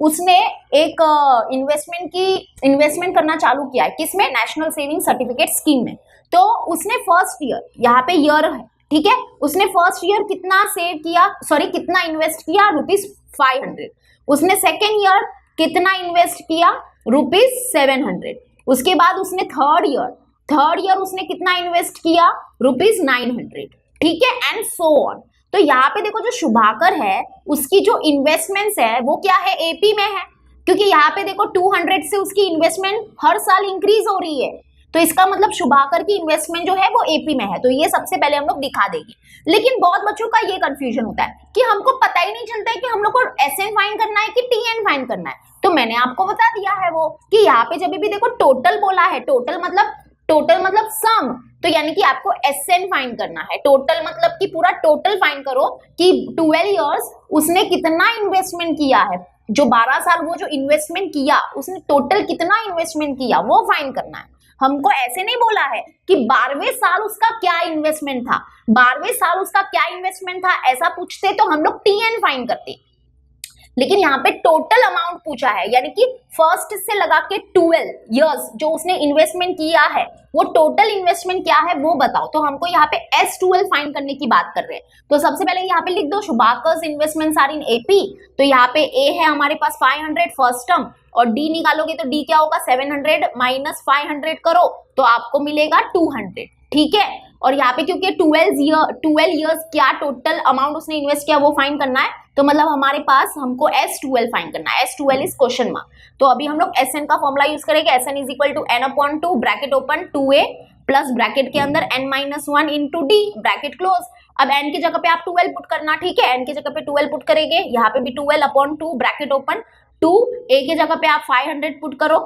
Speaker 1: उसने एक इन्वेस्टमेंट करना चालू किया है, किसमें, नेशनल सेविंग सर्टिफिकेट स्कीम में। तो उसने फर्स्ट ईयर, यहाँ पे ईयर है, ठीक है, उसने फर्स्ट ईयर कितना सेव किया, सॉरी कितना इन्वेस्ट किया, ₹500। उसने सेकेंड ईयर कितना इन्वेस्ट किया, ₹700। उसके बाद उसने थर्ड ईयर उसने कितना इन्वेस्ट किया, ₹900, ठीक है, एंड सो ऑन। तो यहाँ पे देखो जो शुभाकर है उसकी जो इन्वेस्टमेंट्स है वो क्या है, एपी में है, क्योंकि यहाँ पे देखो 200 से उसकी इन्वेस्टमेंट हर साल इंक्रीज हो रही है, तो इसका मतलब शुभाकर की इन्वेस्टमेंट जो है वो एपी में है। तो ये सबसे पहले हम लोग दिखा देंगे। लेकिन बहुत बच्चों का ये कंफ्यूजन होता है कि हमको पता ही नहीं चलता है कि हम लोग को एसएन फाइंड करना है कि टीएन फाइंड करना है। तो मैंने आपको बता दिया है वो कि यहाँ पे जब भी देखो टोटल बोला है, टोटल मतलब सम, तो यानी कि आपको एसएन फाइंड करना है। टोटल मतलब कि पूरा टोटल फाइंड करो कि 12 इयर्स उसने कितना इन्वेस्टमेंट किया है, जो 12 साल वो जो इन्वेस्टमेंट किया उसने टोटल कितना इन्वेस्टमेंट किया वो फाइंड करना है। हमको ऐसे नहीं बोला है कि 12वें साल उसका क्या इन्वेस्टमेंट था, 12वें साल उसका क्या इन्वेस्टमेंट था, ऐसा पूछते तो हम लोग टीएन फाइंड करते। लेकिन यहाँ पे टोटल अमाउंट पूछा है, यानी कि फर्स्ट से लगा के 12 इयर्स जो उसने इन्वेस्टमेंट किया है वो टोटल इन्वेस्टमेंट क्या है वो बताओ। तो हमको यहाँ पे S12 फाइंड करने की बात कर रहे हैं। तो सबसे पहले यहाँ पे लिख दो शुभाकर्स इन्वेस्टमेंट्स आर इन एपी। तो यहाँ पे ए है हमारे पास 500 फर्स्ट टर्म, और डी निकालोगे तो डी क्या होगा, 700 माइनस 500 करो तो आपको मिलेगा 200, ठीक है। और यहाँ पे क्योंकि 12 ईयर्स क्या टोटल अमाउंट उसने इन्वेस्ट किया वो फाइंड करना है, तो मतलब हमारे पास हमको S12 फाइंड करना है। S12 is question mark. तो अभी हम लोग SN का फॉर्मूला यूज करेंगे। SN is equal to n/2 bracket open 2a plus bracket के अंदर n-1 into d bracket close. अब n की जगह पे आप 12 पुट करना, ठीक है। n की जगह पे 12 पुट करेंगे, यहाँ पे भी 12/2 ब्रैकेट ओपन 2a की जगह पे आप 500 पुट करो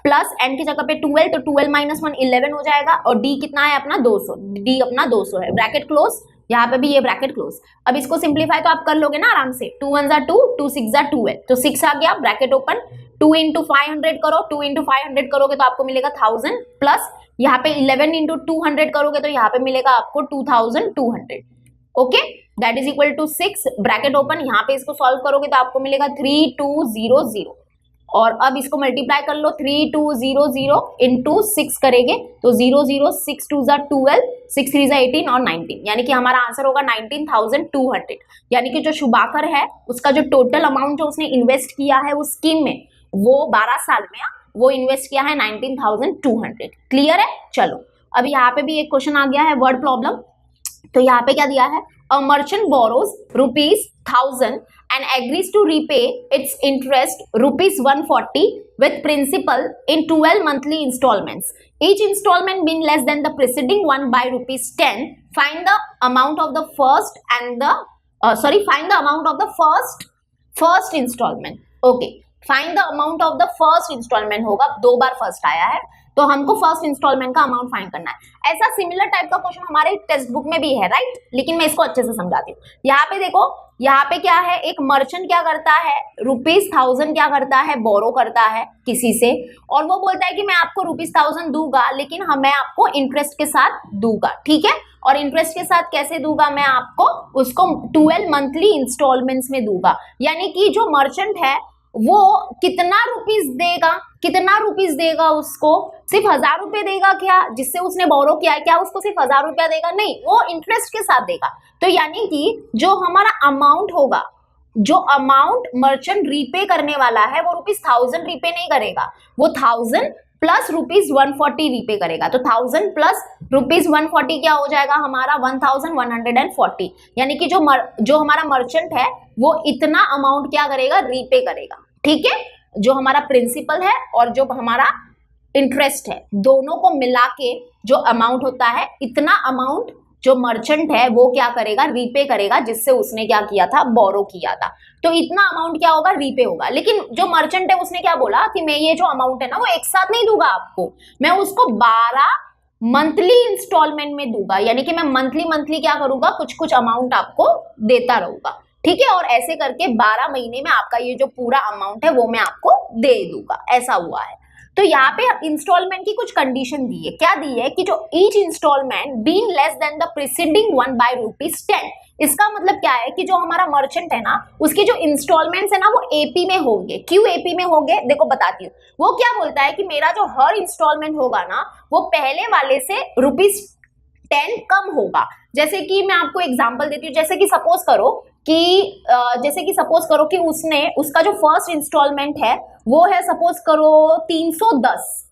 Speaker 1: प्लस n की जगह पे 12, तो 12 - 1 11 हो जाएगा। और d कितना है अपना 200, d अपना 200 है, ब्रैकेट क्लोज। यहाँ पे भी ये ब्रैकेट क्लोज। अब इसको सिंप्लीफाई तो आप कर लोगे ना आराम से। 2 1 2, 2 6 12, तो 6 आ गया, ब्रैकेट ओपन 2 इंटू 500 करो, 2 इंटू 500 करोगे तो आपको मिलेगा 1000 प्लस यहाँ पे 11 इंटू 200 करोगे तो यहाँ पे मिलेगा आपको 2200। Okay, that is equal to 6 bracket open. यहाँ पे इसको सॉल्व करोगे तो आपको मिलेगा 3200। और अब इसको मल्टीप्लाई कर लो, 3200 इंटू 6 करेंगे तो 00, 6 2 12, 6 3 18 और 19, यानी कि हमारा आंसर होगा 19,200। यानी कि जो शुभाकर है उसका जो टोटल अमाउंट जो उसने इन्वेस्ट किया है उस स्कीम में, वो 12 साल में वो इन्वेस्ट किया है 19,200। क्लियर है? चलो अब यहाँ पे भी एक क्वेश्चन आ गया है, वर्ड प्रॉब्लम। तो यहाँ पे क्या दिया है, a merchant borrows ₹1000 and agrees to repay its interest ₹140 with principal in 12 monthly installments, each installment being less than the preceding one by ₹10. Find the amount of the first and the find the amount of the first installment. Okay, find the amount of the first installment होगा, 2 बार first आया है तो हमको first instalment का amount find करना है। ऐसा similar type का क्वेश्चन हमारे टेक्स्ट बुक में भी है, राइट, लेकिन मैं इसको अच्छे से समझाती हूँ। यहाँ पे देखो, यहाँ पे क्या है, एक मर्चेंट क्या करता है, ₹1000 क्या करता है, बोरो करता है किसी से, और वो बोलता है कि मैं आपको ₹1000 दूंगा, लेकिन मैं आपको इंटरेस्ट के साथ दूंगा, ठीक है। और इंटरेस्ट के साथ कैसे दूंगा, मैं आपको उसको 12 मंथली इंस्टॉलमेंट्स में दूंगा। यानी कि जो मर्चेंट है वो कितना रुपीस देगा उसको, सिर्फ 1000 रुपए देगा क्या, जिससे उसने बोरो किया है, क्या उसको सिर्फ 1000 रुपया देगा? नहीं, वो इंटरेस्ट के साथ देगा। तो यानी कि जो हमारा अमाउंट होगा, जो अमाउंट मर्चेंट रीपे करने वाला है, वो ₹1000 रीपे नहीं करेगा, वो 1000 प्लस ₹140 रीपे करेगा। तो 1000 प्लस ₹140 क्या हो जाएगा हमारा 1140। यानी कि जो हमारा मर्चेंट है वो इतना अमाउंट क्या करेगा, रीपे करेगा, ठीक है। जो हमारा प्रिंसिपल है और जो हमारा इंटरेस्ट है, दोनों को मिला के जो अमाउंट होता है, इतना अमाउंट जो मर्चेंट है वो क्या करेगा, रीपे करेगा, जिससे उसने क्या किया था, बोरो किया था। तो इतना अमाउंट क्या होगा, रीपे होगा। लेकिन जो मर्चेंट है उसने क्या बोला कि मैं ये जो अमाउंट है ना वो एक साथ नहीं दूंगा आपको, मैं उसको 12 मंथली इंस्टॉलमेंट में दूंगा। यानी कि मैं मंथली क्या करूंगा, कुछ अमाउंट आपको देता रहूंगा, ठीक है। और ऐसे करके 12 महीने में आपका ये जो पूरा अमाउंट है वो मैं आपको दे दूंगा, ऐसा हुआ है। तो यहाँ पे इंस्टॉलमेंट की कुछ कंडीशन दी है। क्या दी है कि जो each instalment being less than the preceding one by ₹10। इसका मतलब क्या है कि जो हमारा मर्चेंट है ना, उसके जो इंस्टॉलमेंट्स है ना वो एपी में होंगे। क्यों एपी में होंगे, देखो बताती हूँ। वो क्या बोलता है कि मेरा जो हर इंस्टॉलमेंट होगा ना वो पहले वाले से ₹10 कम होगा। जैसे कि मैं आपको एग्जांपल देती हूँ, जैसे कि सपोज करो कि उसका जो फर्स्ट इंस्टॉलमेंट है वो है सपोज करो 310,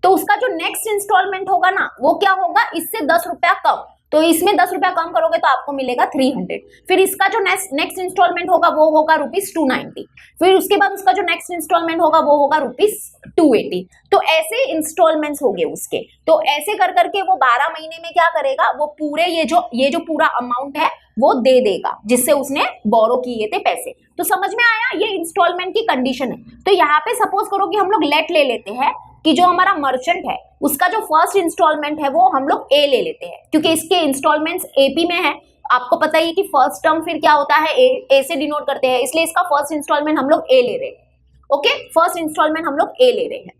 Speaker 1: तो उसका जो नेक्स्ट इंस्टॉलमेंट होगा ना वो क्या होगा, इससे 10 रुपया कम। तो इसमें 10 रुपया कम करोगे तो आपको मिलेगा 300। फिर इसका जो नेक्स्ट इंस्टॉलमेंट होगा वो होगा ₹290। फिर उसके बाद उसका जो नेक्स्ट इंस्टॉलमेंट होगा वो होगा ₹280। तो ऐसे इंस्टॉलमेंट्स हो गए उसके। तो ऐसे कर करके वो 12 महीने में क्या करेगा, वो पूरे ये जो पूरा अमाउंट है वो दे देगा, जिससे उसने बोरो किए थे पैसे। तो समझ में आया, ये इंस्टॉलमेंट की कंडीशन है। तो यहाँ पे सपोज करो कि हम लोग लेट ले लेते हैं कि जो हमारा मर्चेंट है उसका जो फर्स्ट इंस्टॉलमेंट है वो हम लोग ए ले लेते हैं, क्योंकि इसके इंस्टॉलमेंट्स एपी में है। आपको पता ही है कि फर्स्ट टर्म फिर क्या होता है, ए से डिनोट करते हैं, इसलिए इसका फर्स्ट इंस्टॉलमेंट हम लोग ए ले रहे हैं। ओके, फर्स्ट इंस्टॉलमेंट हम लोग ए ले रहे हैं।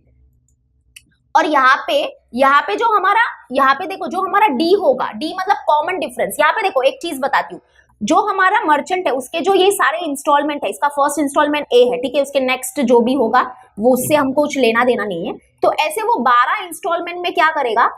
Speaker 1: और यहाँ पे जो हमारा, यहाँ पे देखो जो हमारा डी होगा, डी मतलब कॉमन डिफरेंस। यहाँ पे देखो एक चीज बताती हूँ, जो हमारा मर्चेंट है उसके जो ये सारे इंस्टॉलमेंट है, इसका फर्स्ट इंस्टॉलमेंट ए है, ठीक है, उसके नेक्स्ट जो भी होगा वो उससे हमको कुछ लेना देना नहीं है। तो ऐसे वो 12 इंस्टॉलमेंट में क्या करेगा,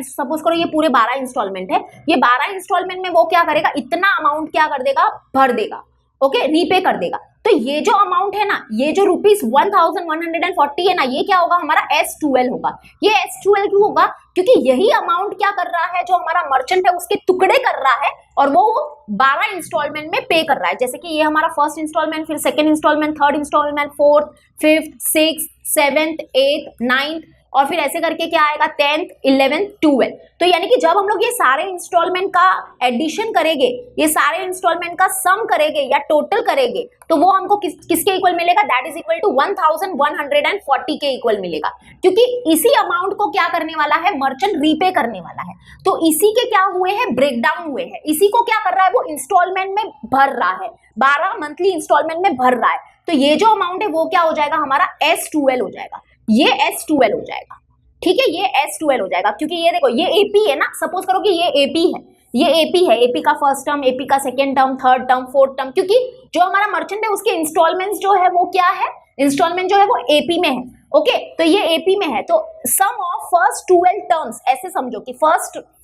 Speaker 1: सपोज करो ये पूरे 12 इंस्टॉलमेंट है, ये 12 इंस्टॉलमेंट में वो क्या करेगा, इतना अमाउंट क्या कर देगा, भर देगा। ओके, रीपे कर देगा। तो ये जो अमाउंट है ना, ये जो ₹1140 है ना, ये क्या होगा, हमारा S12 होगा। ये S12 क्यों होगा, क्योंकि यही अमाउंट क्या कर रहा है, जो हमारा मर्चेंट है उसके टुकड़े कर रहा है और वो 12 इंस्टॉलमेंट में पे कर रहा है। जैसे कि ये हमारा फर्स्ट इंस्टॉलमेंट, फिर second instalment, third instalment, fourth, fifth, six, seventh, eighth, ninth और फिर ऐसे करके क्या आएगा 10th, 11th, 12th। तो यानी कि जब हम लोग ये सारे इंस्टॉलमेंट का एडिशन करेंगे, ये सारे इंस्टॉलमेंट का सम करेंगे या टोटल करेंगे, तो वो हमको किसके इक्वल मिलेगा, दैट इज इक्वल टू 1140 के इक्वल मिलेगा। क्योंकि इसी अमाउंट को क्या करने वाला है, मर्चेंट रीपे करने वाला है। तो इसी के क्या हुए हैं, ब्रेकडाउन हुए हैं। इसी को क्या कर रहा है, वो इंस्टॉलमेंट में भर रहा है, 12 मंथली इंस्टॉलमेंट में भर रहा है। तो ये जो अमाउंट है वो क्या हो जाएगा, हमारा S12 हो जाएगा। ये S12 हो जाएगा, ठीक है, ये S12 हो जाएगा। क्योंकि ये देखो, ये AP है ना, सपोज करो कि ये AP है, ये AP है, AP का फर्स्ट टर्म, AP का second term, third term, fourth term. क्योंकि जो हमारा मर्चेंट है उसके इंस्टॉलमेंट्स जो है वो क्या है, इंस्टॉलमेंट जो है वो AP में है। ओके, तो ये AP में है। तो सम ऑफ फर्स्ट 12 टर्म्स, ऐसे समझो कि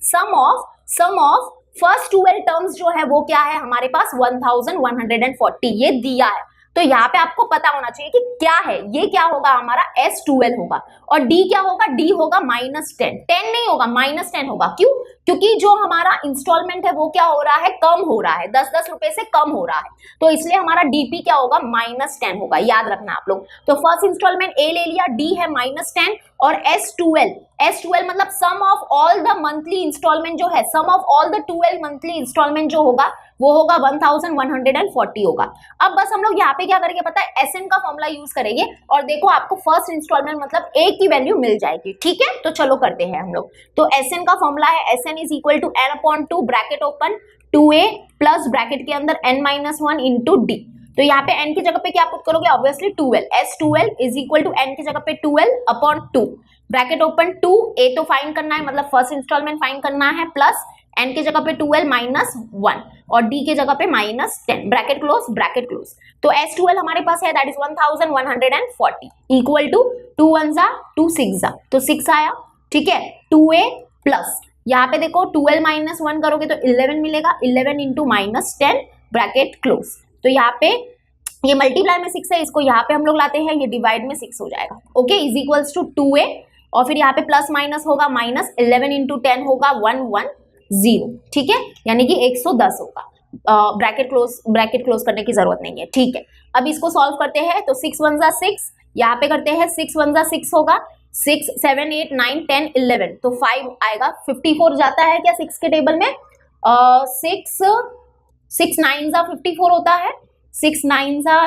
Speaker 1: सम ऑफ फर्स्ट 12 टर्म्स जो है वो क्या है, हमारे पास 1140 ये दिया है। तो यहाँ पे आपको पता होना चाहिए कि क्या है, ये क्या होगा, हमारा S12 होगा। और D क्या होगा, D होगा -10, 10 नहीं होगा, -10 होगा। क्यों, क्योंकि जो हमारा इंस्टॉलमेंट है वो क्या हो रहा है, कम हो रहा है, 10-10 रुपए से कम हो रहा है। तो इसलिए हमारा DP क्या होगा, -10 होगा, याद रखना आप लोग। तो फर्स्ट इंस्टॉलमेंट A ले लिया, D है -10 और S12 मतलब sum of all the monthly installment जो है, sum of all the 12 monthly installment जो होगा वो होगा 1140 होगा। अब बस हम लोग यहाँ पे क्या करेंगे पता है, SN का फॉर्मूला यूज करेंगे और देखो आपको फर्स्ट इंस्टॉलमेंट मतलब A की वैल्यू मिल जाएगी। ठीक है, तो चलो करते हैं हम लोग। तो SN का फॉर्मूला है, SN is equal to n/2 bracket open 2A plus bracket के अंदर n-1 इंटू D। तो यहाँ पे n की जगह पे क्या पुट करोगे, obviously 12, S12 is equal to n की जगह पे 12/2 ब्रैकेट ओपन 2A तो फाइंड करना है, मतलब फर्स्ट इंस्टॉलमेंट फाइंड करना है, प्लस n की जगह पे 12 -1 और D की जगह पे -10 ब्रैकेट क्लोज। तो S12 हमारे पास है, दैट इज 1140 इक्वल टू 2 1 जा 2 6 जा, तो 6 आया। ठीक है, 2A प्लस यहाँ पे देखो 12 -1 करोगे तो 11 मिलेगा, 11 इंटू -10 ब्रैकेट क्लोज। तो यहाँ पे ये मल्टीप्लाई में 6 है, इसको यहाँ पे हम लोग लाते हैं, ये डिवाइड में 6 हो जाएगा। Okay, is equals to 2A और फिर यहाँ पे प्लस माइनस होगा, -11 इंटू 10 होगा 110। ठीक है, यानी कि 110 होगा। ब्रैकेट क्लोज करने की जरूरत नहीं है। ठीक है, अब इसको सॉल्व करते हैं। तो 6 1 जा 6, यहाँ पे करते हैं 6 1 जा 6 होगा, 6 7 8 9 10 11 तो 5 आएगा, 54 जाता है क्या 6 के टेबल में, 6 9 जा 54 होता है, 6 9 जा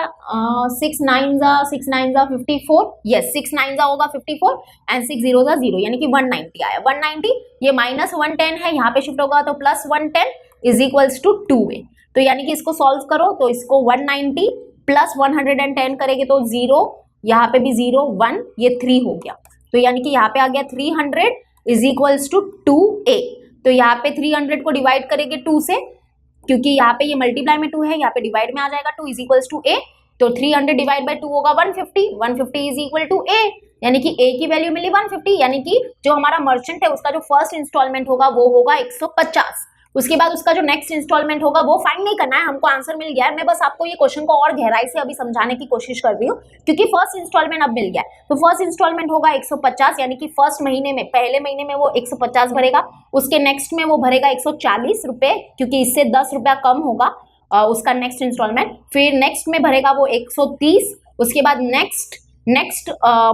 Speaker 1: 54, यस 6 9 जा होगा 54 एंड 6 0 जा 0, यानी कि 190 आया। 190 ये -110 है, यहाँ पे शिफ्ट होगा तो +110 इज इक्वल्स टू 2A। तो यानी कि इसको सॉल्व करो तो इसको 190 प्लस 110 करेंगे तो 0, यहाँ पे भी 0 1 ये 3 हो गया। तो यानी कि यहाँ पे आ गया 300 इज इक्वल्स टू 2A। तो यहाँ पे 300 को डिवाइड करेंगे 2 से, क्योंकि यहाँ पे ये मल्टीप्लाई में 2 है, यहाँ पे डिवाइड में आ जाएगा 2 इज इक्वल्स टू A। तो 300 डिवाइड बाय 2 होगा 150 इज इक्वल टू A, यानी कि A की वैल्यू मिली 150, यानी कि जो हमारा मर्चेंट है उसका जो फर्स्ट इंस्टॉलमेंट होगा वो होगा 150। उसके बाद उसका जो नेक्स्ट इंस्टॉलमेंट होगा वो फाइंड नहीं करना है, हमको आंसर मिल गया है। मैं बस आपको ये क्वेश्चन को और गहराई से अभी समझाने की कोशिश कर रही हूँ, क्योंकि फर्स्ट इंस्टॉलमेंट अब मिल गया है। तो फर्स्ट इंस्टॉलमेंट होगा 150, यानी कि फर्स्ट महीने में, पहले महीने में वो 150 भरेगा, उसके नेक्स्ट में वो भरेगा 140 रुपए, क्योंकि इससे 10 रुपया कम होगा उसका नेक्स्ट इंस्टॉलमेंट। फिर नेक्स्ट में भरेगा वो 130, उसके बाद नेक्स्ट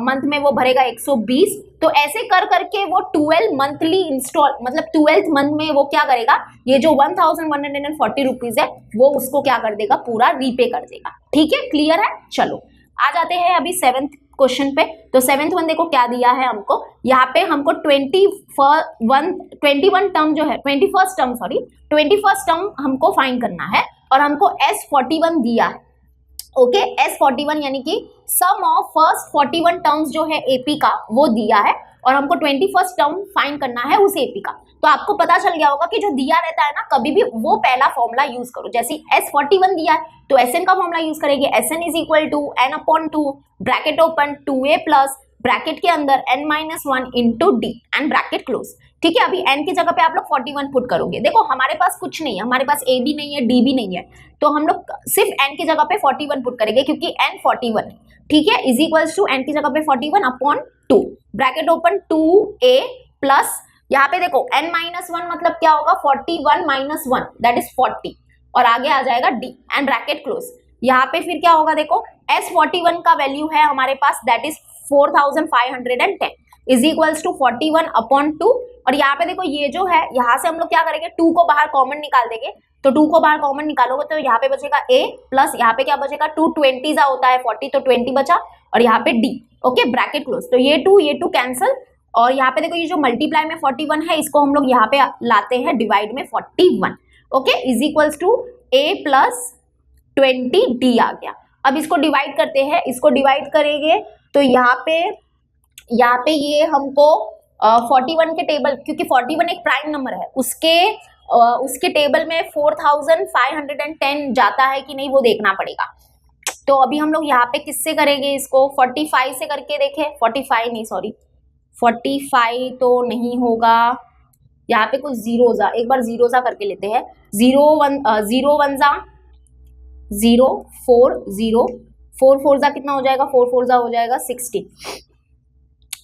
Speaker 1: मंथ में वो भरेगा 120। तो ऐसे कर करके वो 12 मंथली मतलब 12th मंथ में वो क्या करेगा, ये जो 1140 रुपीज है वो उसको क्या कर देगा, पूरा रीपे कर देगा। ठीक है, क्लियर है। चलो आ जाते हैं अभी 7th क्वेश्चन पे। तो 7th वन देखो क्या दिया है हमको, यहाँ पे हमको 21 टर्म हमको फाइंड करना है और हमको S41 दिया है। ओके, S41 यानी कि सम ऑफ फर्स्ट 41 टर्म्स जो है AP का वो दिया है और हमको 21st टर्म फाइंड करना है उस AP का। तो आपको पता चल गया होगा कि जो दिया रहता है ना, कभी भी वो पहला फॉर्मूला यूज करो। जैसे S41 दिया है तो SN का फॉर्मूला यूज करेंगे, SN is equal to n/2 bracket open 2A plus bracket के अंदर n-1 into D and bracket close. ठीक है, अभी n की जगह पे आप लोग 41 पुट करोगे। देखो हमारे पास कुछ नहीं है, हमारे पास a भी नहीं है, d भी नहीं है, तो हम लोग सिर्फ n की जगह पे 41 पुट करेंगे क्योंकि n 41 है, ठीक है, इज इक्वल्स टू n की जगह पे 41 upon 2, bracket open 2a plus यहाँ पे देखो n माइनस 1 मतलब क्या होगा 41 माइनस 1 दैट इज 40 और आगे आ जाएगा d एंड ब्रैकेट क्लोज। यहाँ पे फिर क्या होगा देखो S41 का वैल्यू है हमारे पास that is 4510 is equals to 41 upon 2 और यहाँ पे देखो ये जो है यहाँ से हम लोग क्या करेंगे 2 को बाहर कॉमन निकाल देंगे, तो 2 को बाहर कॉमन निकालोगे तो यहाँ पे बचेगा a प्लस यहाँ पे क्या बचेगा 2 20 होता है 40 तो 20 बचा और यहाँ पे d, ओके ब्रैकेट क्लोज। तो ये 2 कैंसल और यहाँ पे देखो ये जो मल्टीप्लाई में 41 है इसको हम लोग यहाँ पे लाते हैं डिवाइड में 41, okay is equals to a plus 20d आ गया। अब इसको डिवाइड करते हैं, इसको डिवाइड करेंगे तो यहाँ पे ये हमको 41 के टेबल, क्योंकि 41 एक प्राइम नंबर है, उसके टेबल में 4510 जाता है कि नहीं वो देखना पड़ेगा। तो अभी हम लोग यहाँ पे किससे करेंगे इसको 45 से करके देखें, 45 नहीं सॉरी 45 तो नहीं होगा, यहाँ पे कुछ जीरो जा, एक बार जीरो सा करके लेते हैं, 0 1 जा 0 4 0 4 4 जा कितना हो जाएगा 4 4 जा हो जाएगा 16,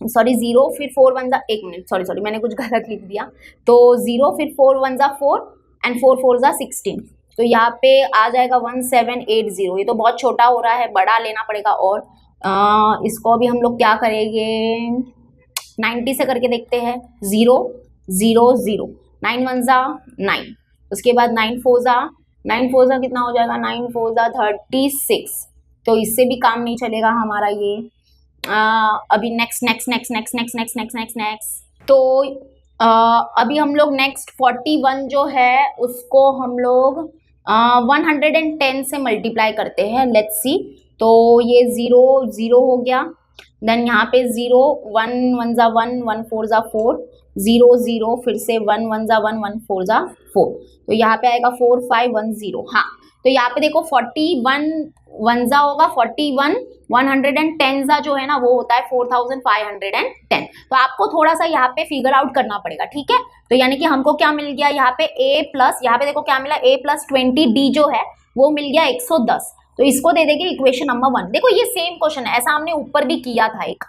Speaker 1: सॉरी 0 फिर 4 1 जा, एक मिनट सॉरी मैंने कुछ गलत लिख दिया, तो 0 फिर 4 1 जा 4 एंड 4 4 जा 16, तो यहाँ पे आ जाएगा 1780। ये तो बहुत छोटा हो रहा है, बड़ा लेना पड़ेगा और इसको अभी हम लोग क्या करेंगे 90 से करके देखते हैं, 0 0 0 9 1 जा 9, उसके बाद 9 4 जा कितना हो जाएगा 9 4 जा 36, तो इससे भी काम नहीं चलेगा हमारा ये। अभी नेक्स्ट तो अभी हम लोग नेक्स्ट 41 जो है उसको हम लोग 110 से मल्टीप्लाई करते हैं, लेट्स सी। तो ये 0 0 हो गया, देन यहाँ पे 0 1 1 जा 1 1 4 जा 4 0 0 फिर से 1 1 जा 1 1 4 जा 4, तो यहाँ पे आएगा 4 5 1 0। हाँ तो यहाँ पे देखो 41 1 जा होगा 41 110 जा जो है ना वो होता है 4510, तो आपको थोड़ा सा यहाँ पे फिगर आउट करना पड़ेगा, ठीक है। तो यानी कि हमको क्या मिल गया यहाँ पे a प्लस, यहाँ पे देखो क्या मिला a प्लस 20d जो है वो मिल गया 110, तो इसको दे देंगे इक्वेशन नंबर 1। देखो ये सेम क्वेश्चन है, ऐसा हमने ऊपर भी किया था एक,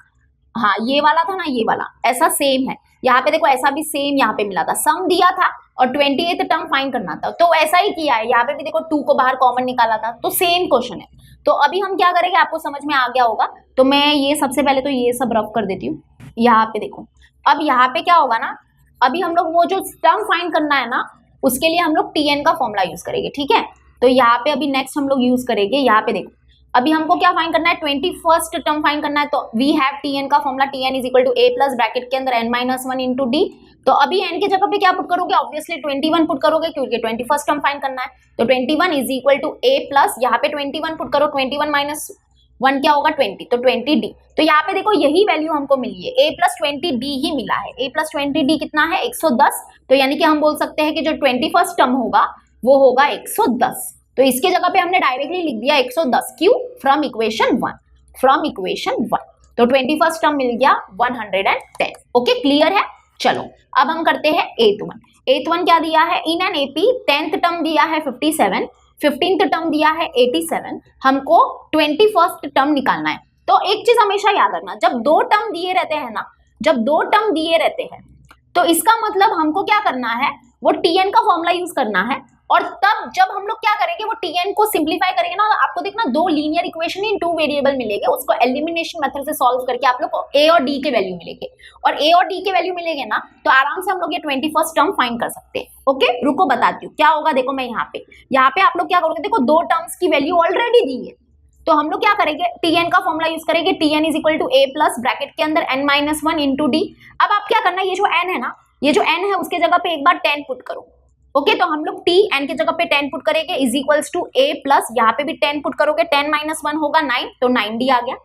Speaker 1: हाँ ये वाला था ना, ये वाला ऐसा सेम है, यहाँ पे देखो ऐसा भी सेम यहाँ पे मिला था, सम दिया था और 28th टर्म फाइंड करना था, तो ऐसा ही किया है, यहाँ पे भी देखो 2 को बाहर कॉमन निकाला था, तो सेम क्वेश्चन है। तो अभी हम क्या करेंगे आपको समझ में आ गया होगा, तो मैं ये सबसे पहले तो ये सब रफ कर देती हूँ। यहाँ पे देखो अब यहाँ पे क्या होगा ना, अभी हम लोग वो जो टर्म फाइंड करना है ना उसके लिए हम लोग tn का फॉर्मूला यूज करेंगे, ठीक है। तो यहाँ पे अभी नेक्स्ट हम लोग यूज करेंगे, यहाँ पे देखो अभी हमको क्या फाइंड करना है 21st टर्म फाइंड करना है, तो वी हैव tn का formula tn is equal to a plus bracket के अंदर n माइनस 1 इंटू डी। तो अभी n की जगह पे क्या पुट करोगे, ऑब्वियसली 21 पुट करोगे क्योंकि 21st टर्म फाइंड करना है, तो 21 is equal to a plus यहाँ पे 21 पुट करो, 21 माइनस 1 क्या होगा 20, तो 20d। तो यहाँ पे देखो यही वैल्यू हमको मिली है, a प्लस 20d ही मिला है, a प्लस 20d कितना है 110, तो यानी कि हम बोल सकते हैं कि जो 21st टर्म होगा वो होगा 110, तो इसके जगह पे हमने डायरेक्टली लिख दिया 110, क्यों फ्रॉम इक्वेशन 1, तो 21st टर्म मिल गया 110, ओके क्लियर है। चलो अब हम करते हैं 8th वन क्या दिया है in an AP, 10th term दिया है 57, 15th टर्म दिया है 87, हमको 21st टर्म निकालना है। तो एक चीज हमेशा याद रखना, जब 2 टर्म दिए रहते हैं तो इसका मतलब हमको क्या करना है, वो tn का फॉर्मूला यूज करना है, और तब जब हम लोग क्या करेंगे वो tn को सिंप्लीफाई करेंगे ना, आपको देखना 2 लीनियर इक्वेशन इन 2 वेरिएबल मिलेंगे, उसको एलिमिनेशन मेथड से सॉल्व करके आप लोग को a और d के वैल्यू मिलेंगे, और a और d के वैल्यू मिलेंगे ना तो आराम से हम लोग ये 21st टर्म फाइंड कर सकते हैं। ओके रुको बताती हूँ क्या होगा, देखो मैं यहाँ पे आप लोग क्या करोगे, देखो 2 टर्म्स की वैल्यू ऑलरेडी दी है, तो हम लोग क्या करेंगे tn का फॉर्मूला यूज करेंगे, tn is equal to a plus bracket के अंदर n माइनस 1 इंटू डी। अब आप क्या करना, ये जो n है ना, ये जो n है उसके जगह पे एक बार 10 पुट करो, ओके तो हम लोग t n की जगह पे 10 पुट करेंगे is equals to a plus यहाँ पे भी 10 पुट करोगे, 10 माइनस 1 होगा 9, तो 9d आ गया।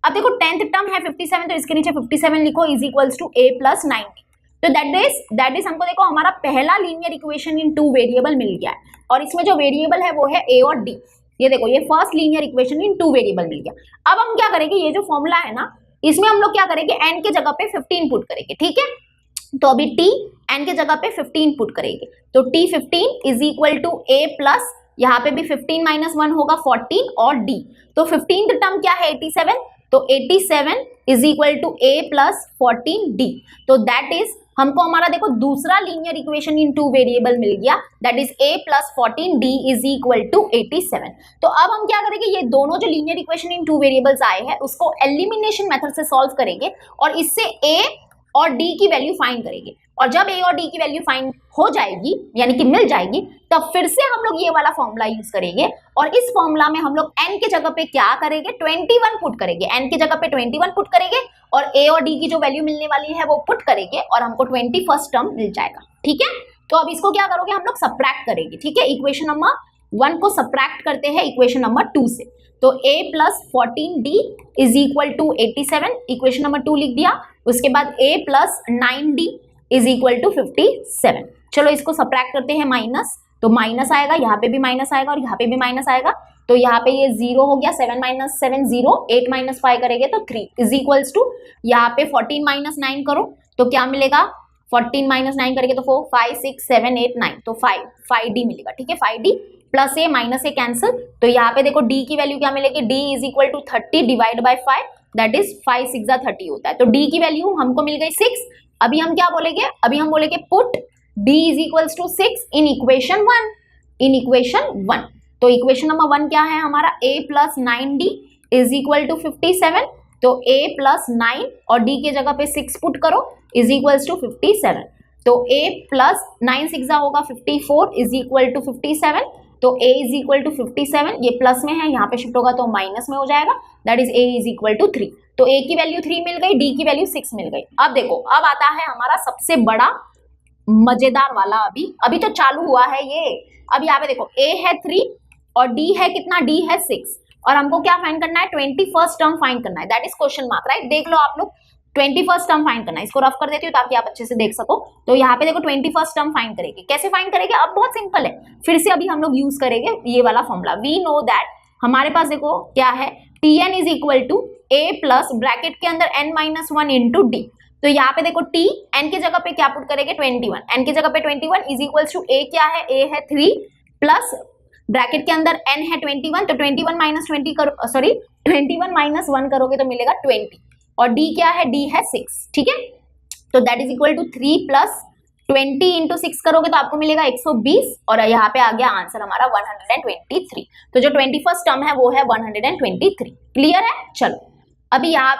Speaker 1: अब देखो 10th टर्म है 57, तो इसके नीचे 57 लिखो is equals to a plus 90, तो दैट इज हमको देखो हमारा पहला लीनियर इक्वेशन इन 2 वेरिएबल मिल गया है, और इसमें जो वेरिएबल है वो है a और d। ये देखो ये first linear equation in 2 variable मिल गया। अब हम क्या करेंगे, ये जो फॉर्मूला है ना इसमें हम लोग क्या करेंगे n की जगह पे 15 पुट करेंगे, ठीक है। तो अभी t n के जगह पे 15 पुट करेंगे, तो t 15 is equal to a plus यहाँ पे भी 15 माइनस 1 होगा 14 और d, तो 15th टर्म क्या है 87, तो 87 is equal to a plus 14d, तो दैट इज हमको हमारा देखो दूसरा linear equation in two variable मिल गया, that is a plus 14d is equal to 87। तो अब हम क्या करेंगे, ये दोनों जो linear equation in two variables आए हैं उसको एलिमिनेशन मेथड से सॉल्व करेंगे और इससे a और d की वैल्यू फाइंड करेंगे, और जब a और d की वैल्यू फाइंड हो जाएगी यानी कि मिल जाएगी, तब फिर से हम लोग ये वाला फॉर्मूला यूज करेंगे और इस फॉर्मूला में हम लोग n के जगह पे क्या करेंगे 21 पुट करेंगे, n के जगह पे 21 पुट करेंगे और a और d की जो वैल्यू मिलने वाली है वो पुट करेंगे और हमको 21st टर्म मिल जाएगा। ठीक है, तो अब इसको क्या करोगे, हम लोग सब्ट्रैक्ट करेंगे। ठीक है, इक्वेशन नंबर 1 को सब्ट्रैक्ट करते हैं इक्वेशन नंबर 2 से, तो a plus 14d is equal to 87, equation number 2 लिख दिया। उसके बाद a plus 9d is equal to 57। चलो इसको सब्ट्रैक्ट करते हैं माइनस, तो माइनस आएगा, यहाँ पे भी माइनस आएगा और यहाँ पे भी माइनस आएगा, तो यहाँ पे ये 0 हो गया, 7 माइनस 7 0, 8 माइनस 5 करेंगे तो 3 इज इक्वल्स टू यहाँ पे 14 माइनस 9 करो तो क्या मिलेगा, 14 माइनस 9 करेंगे तो 4 5 6 7 8 9, तो 5d मिलेगा। ठीक है, 5d plus a minus a cancel, तो यहाँ पे देखो d की वैल्यू क्या मिलेगी, d is equal to 30 divide by 5, that is 5 6 30 होता है, तो d की वैल्यू हमको मिल गई 6। अभी हम क्या बोलेंगे, अभी हम बोलेंगे put d is equals to 6 in equation 1, in equation 1, तो इक्वेशन नंबर 1 क्या है हमारा, a plus 9d is equal to 57, तो a प्लस 9 और d के जगह पे 6 पुट करो इज इक्वल्स टू 57, तो a प्लस 9 6 होगा 54 इज इक्वल टू 57, तो a इज इक्वल टू 57, ये प्लस में है यहाँ पे शिफ्ट होगा तो माइनस में हो जाएगा, that is a is equal to 3, तो a की वैल्यू 3 मिल गई, d की वैल्यू 6 मिल गई। अब देखो, अब आता है हमारा सबसे बड़ा मजेदार वाला, अभी तो चालू हुआ है ये। अब यहाँ पे देखो a है 3 और d है कितना, d है 6, और हमको क्या फाइंड करना है, 21st टर्म फाइंड करना है, that is question mark, right. देख लो आप लोग, 21st टर्म फाइंड करना है, इसको रफ कर देती हूँ ताकि आप अच्छे से देख सको। तो यहाँ पे देखो 21st टर्म फाइंड करेंगे, कैसे फाइंड करेंगे, अब बहुत सिंपल है, फिर से अभी हम लोग यूज करेंगे ये वाला फॉर्मूला। वी नो दैट हमारे पास देखो क्या है, tn is equal to a plus bracket के अंदर n माइनस 1 इंटू डी, तो यहाँ पे देखो t n के जगह पे क्या पुट करेंगे 21, n के जगह पे 21 इज इक्वल टू a क्या है, a है 3 प्लस ब्रैकेट के अंदर n है 21, तो 21 माइनस 20 करो, सॉरी 21 माइनस 1 करोगे तो मिलेगा 20, और d क्या है, d है 6। ठीक है, तो that is equal to 3 plus 20 into 6 करोगे तो आपको मिलेगा 120, और यहाँ पे आ गया आंसर हमारा 123। तो जो 21st टर्म है वो है 123। क्लियर है। चलो अभी यहाँ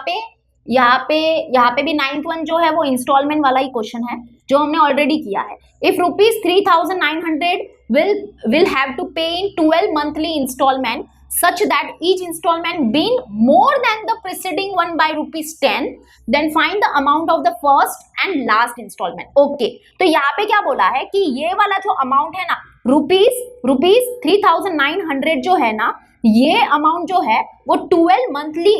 Speaker 1: पे भी 9th वन जो है वो इंस्टॉलमेंट वाला ही क्वेश्चन है जो हमने ऑलरेडी किया है। If ₹3,900 will have to pay in 12 monthly installment such that each installment being more than the preceding one by ₹10, then find the amount of the first and last installment। Okay, तो यहाँ पे क्या बोला है कि ये वाला जो अमाउंट है ना, रुपीज 3,900 जो है ना, ये अमाउंट जो है वो 12 मंथली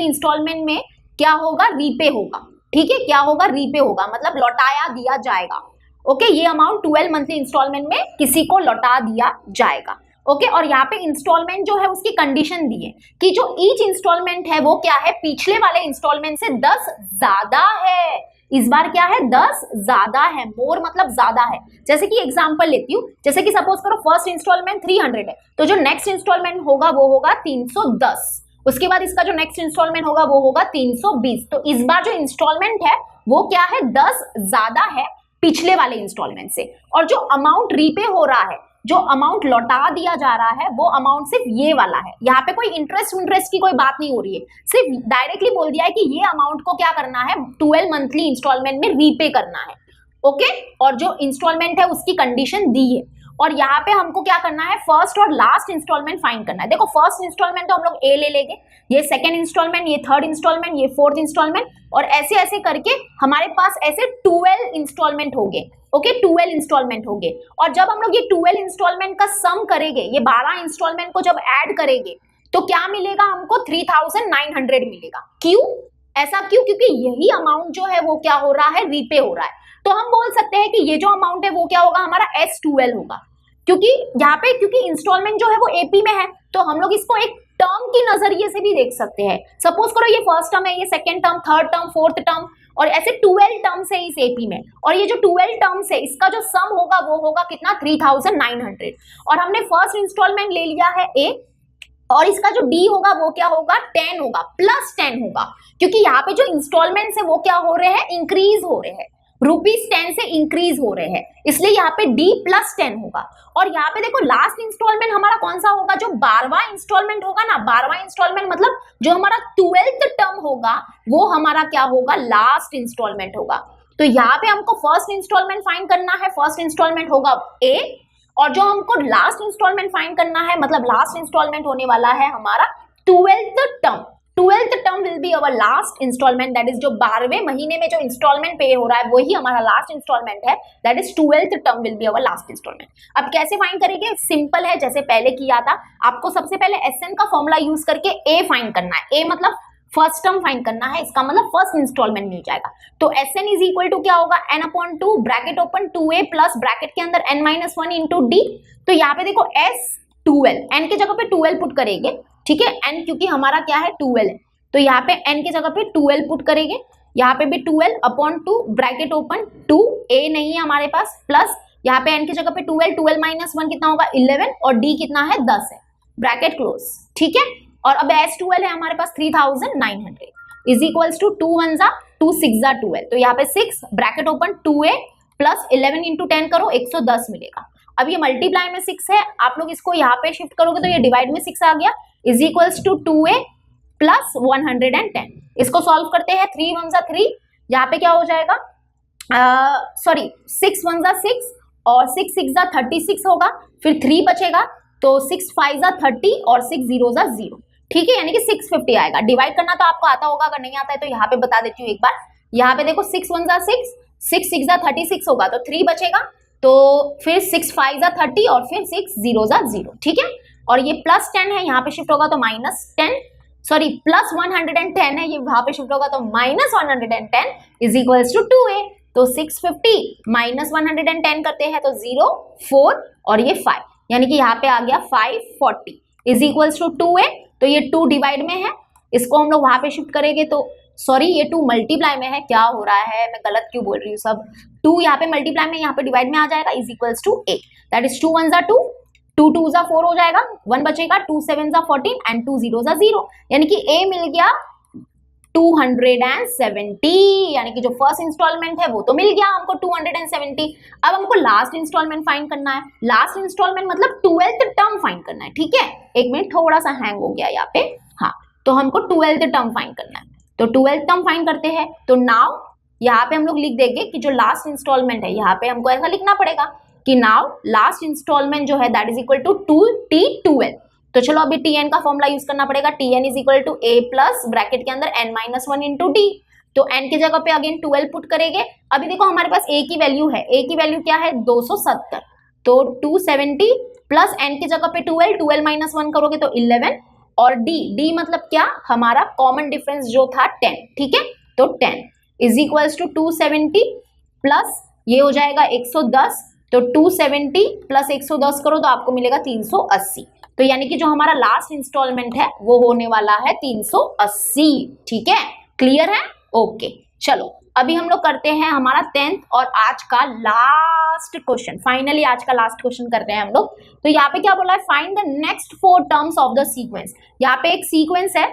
Speaker 1: इंस्टॉलमेंट में क्या होगा, रीपे होगा। ठीक है, क्या होगा, रीपे होगा, मतलब लौटाया दिया जाएगा। ओके, ये अमाउंट 12 मंथली इंस्टॉलमेंट में किसी को लौटा दिया जाएगा। ओके, और यहाँ पे इंस्टॉलमेंट जो है उसकी कंडीशन दी है कि जो ईच इंस्टॉलमेंट है वो क्या है, पिछले वाले इंस्टॉलमेंट से 10 ज्यादा है। इस बार क्या है, 10 ज्यादा है, मोर मतलब ज्यादा है। जैसे कि एग्जांपल लेती हूँ, जैसे कि सपोज करो फर्स्ट इंस्टॉलमेंट 300 है, तो जो नेक्स्ट इंस्टॉलमेंट होगा वो होगा 310, उसके बाद इसका जो नेक्स्ट इंस्टॉलमेंट होगा वो होगा 320। तो इस बार जो इंस्टॉलमेंट है वो क्या है, 10 ज्यादा है पिछले वाले इंस्टॉलमेंट से, और जो अमाउंट रीपे हो रहा है, जो अमाउंट लौटा दिया जा रहा है, वो अमाउंट सिर्फ ये वाला है। यहाँ पे कोई इंटरेस्ट की कोई बात नहीं हो रही है, सिर्फ डायरेक्टली बोल दिया है कि ये अमाउंट को क्या करना है, 12 मंथली इंस्टॉलमेंट में रीपे करना है। ओके, और जो इंस्टॉलमेंट है उसकी कंडीशन दी है, और यहाँ पे हमको क्या करना है, फर्स्ट और लास्ट इंस्टॉलमेंट फाइंड करना है। देखो फर्स्ट इंस्टॉलमेंट तो हम लोग ए ले लेंगे, ये सेकंड इंस्टॉलमेंट, ये थर्ड इंस्टॉलमेंट, ये फोर्थ इंस्टॉलमेंट, और ऐसे ऐसे करके हमारे पास ऐसे 12 इंस्टॉलमेंट हो गए। ओके, 12 इंस्टॉलमेंट हो गए, और जब हम लोग ये 12 इंस्टॉलमेंट का सम करेंगे, ये 12 इंस्टॉलमेंट को जब ऐड करेंगे तो क्या मिलेगा हमको, 3,900 मिलेगा। क्यों, ऐसा क्यों, क्योंकि यही अमाउंट जो है वो क्या हो रहा है, रीपे हो रहा है। तो हम बोल सकते हैं कि ये जो अमाउंट है वो क्या होगा, हमारा S12 होगा, क्योंकि यहाँ पे क्योंकि इंस्टॉलमेंट जो है वो AP में है, तो हम लोग इसको एक टर्म की नजरिए से भी देख सकते हैं। सपोज करो ये फर्स्ट टर्म है, ये second term, third term, fourth term, और ऐसे 12 टर्म्स है इस एपी में, और ये जो 12 टर्म्स है इसका जो सम होगा वो होगा कितना 3900, और हमने फर्स्ट इंस्टॉलमेंट ले लिया है ए, और इसका जो डी होगा वो क्या होगा 10 होगा, प्लस 10 होगा, क्योंकि यहाँ पे जो इंस्टॉलमेंट्स है वो क्या हो रहे हैं, इंक्रीज हो रहे हैं, ₹10 से इंक्रीज हो रहे हैं, इसलिए यहाँ पे डी प्लस 10 होगा। और यहाँ पे देखो लास्ट इंस्टॉलमेंट हमारा कौन सा होगा, जो 12वां इंस्टॉलमेंट होगा ना, 12वां इंस्टॉलमेंट मतलब जो हमारा 12th टर्म होगा वो हमारा क्या होगा, लास्ट इंस्टॉलमेंट होगा। तो यहाँ पे हमको फर्स्ट इंस्टॉलमेंट फाइंड करना है, फर्स्ट इंस्टॉलमेंट होगा ए, और जो हमको लास्ट इंस्टॉलमेंट फाइंड करना है, मतलब लास्ट इंस्टॉलमेंट होने वाला है हमारा 12th term. 12th term will be our last instalment, that is जो 12वें महीने में जो इंस्टॉलमेंट पे हो रहा है वही हमारा लास्ट इंस्टॉलमेंट है, that is 12th term will be our last instalment. अब कैसे फाइंड करेंगे, सिंपल है, जैसे पहले किया था, आपको सबसे पहले एसएन का फॉर्मूला यूज करके ए फाइंड करना है, ए मतलब फर्स्ट टर्म फाइंड करना है, इसका मतलब फर्स्ट इंस्टॉलमेंट मिल जाएगा। तो एसएन इज इक्वल टू क्या होगा, n/2 bracket open 2a plus bracket के अंदर n-1 इंटू डी। तो यहाँ पे देखो S12, n की जगह पे 12 पुट करेंगे, ठीक है, n क्योंकि हमारा क्या है 12 है, तो यहाँ पे n की जगह पे 12 पुट करेंगे, यहाँ पे भी 12/2 ब्रैकेट ओपन 2a नहीं है हमारे पास, प्लस यहाँ पे n की जगह पे 12 माइनस 1 कितना होगा 11, और d कितना है 10 है, ब्रैकेट क्लोज, ठीक है। और अब S12 है हमारे पास 3900 इज इक्वल्स टू 2 1 जा 2 6 जा 12, तो यहाँ पे 6 bracket open 2a plus 11 into 10 करो 110 मिलेगा। अब ये मल्टीप्लाई में 6 है, आप लोग इसको यहाँ पे शिफ्ट करोगे तो ये डिवाइड में 6 आ गया, is equals to 2a plus 110। इसको सॉल्व करते हैं, 3 1 जा 3, यहाँ पे क्या हो जाएगा, सॉरी 6 1 जा 6 और 6 6 जा 36 होगा, फिर 3 बचेगा, तो 6 5 जा 30 और 6 0 जा 0, ठीक है, यानी कि 650 आएगा। डिवाइड करना तो आपको आता होगा, अगर नहीं आता है तो यहाँ पे बता देती हूँ एक बार। यहाँ पे देखो 6 1 जा 6, 6 6 जा 36 होगा, तो 3 बचेगा, तो फिर 6 5 जा 30 और फिर 6 0 जा 0, ठीक है। और ये प्लस 10 है, यहाँ पे शिफ्ट होगा तो माइनस 10, सॉरी प्लस 110 है, ये वहां पे शिफ्ट होगा तो minus 110 is equals to 2a। तो 650 माइनस 110 करते हैं तो 0 4 और ये 5, यानी कि यहाँ पे आ गया 540 इज इक्वल्स टू 2a। तो ये 2 डिवाइड में है, इसको हम लोग वहां पे शिफ्ट करेंगे तो सॉरी ये 2 मल्टीप्लाई में है, क्या हो रहा है, मैं गलत क्यों बोल रही हूँ, सब 2 यहाँ पे मल्टीप्लाई में यहाँ पे डिवाइड में आ जाएगा, is equals to a, that is 2 1 जा 2, 2 2 जा 4 हो जाएगा, 1 बचेगा, 2 7 जा 14 एंड 2 0 जा 0, यानी कि a मिल गया 270, यानी कि जो फर्स्ट इंस्टॉलमेंट है वो तो मिल गया हमको 270। अब हमको लास्ट इंस्टॉलमेंट फाइंड करना है, लास्ट इंस्टॉलमेंट मतलब 12th टर्म फाइंड करना है, ठीक है। एक मिनट थोड़ा सा हैंग हो गया यहाँ पे, हाँ, तो हमको 12th टर्म फाइंड करना है, तो 12th टर्म फाइंड करते हैं। तो नाउ यहाँ पे हम लोग लिख देंगे कि जो लास्ट इंस्टॉलमेंट है, यहाँ पे हमको ऐसा लिखना पड़ेगा कि नाउ लास्ट इंस्टॉलमेंट जो है that is equal to 2t12। तो चलो अभी tn का फॉर्मूला यूज करना पड़ेगा, tn is equal to a plus bracket के अंदर n-1 इंटू डी। तो n की जगह पे अगेन 12 पुट करेंगे। अभी देखो हमारे पास a की वैल्यू है, a की वैल्यू क्या है 270, तो 270 प्लस n की जगह पे 12 माइनस 1 करोगे तो 11, और d मतलब क्या, हमारा कॉमन डिफरेंस जो था 10, ठीक है, तो 10 इज इक्वल्स टू 270 प्लस ये हो जाएगा 110, तो 270 प्लस 110 करो तो आपको मिलेगा 380। तो यानी कि जो हमारा लास्ट इंस्टॉलमेंट है वो होने वाला है 380, ठीक है, क्लियर है, ओके। चलो अभी हम लोग करते हैं हमारा 10th और आज का लास्ट क्वेश्चन, फाइनली आज का लास्ट क्वेश्चन करते हैं हम लोग। तो यहाँ पे क्या बोला है, find the next 4 terms of the sequence. यहाँ पे एक सीक्वेंस है,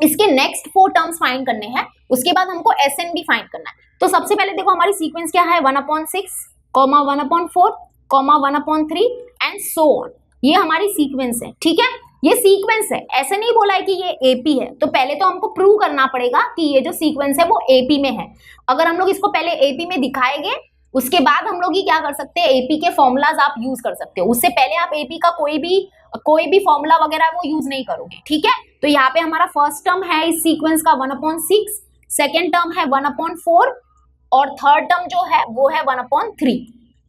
Speaker 1: इसके नेक्स्ट 4 टर्म्स फाइंड करने हैं, उसके बाद हमको SN भी फाइंड करना है। तो सबसे पहले देखो हमारी सीक्वेंस क्या है, 1/6, 1/4, 1/3 एंड सो ऑन, ये हमारी सीक्वेंस है, ठीक है, ये सीक्वेंस है, ऐसे नहीं बोला है कि ये एपी है। तो पहले तो हमको प्रूव करना पड़ेगा कि ये जो सीक्वेंस है वो एपी में है। अगर हम लोग इसको पहले एपी में दिखाएंगे उसके बाद हम लोग ही क्या कर सकते हैं, एपी के फॉर्मूलाज आप यूज कर सकते हो, उससे पहले आप एपी का कोई भी फॉर्मूला वगैरह वो यूज नहीं करोगे, ठीक है। तो यहाँ पे हमारा फर्स्ट टर्म है इस सीक्वेंस का 1/6, सेकेंड टर्म है 1/4 और थर्ड टर्म जो है वो है 1/3।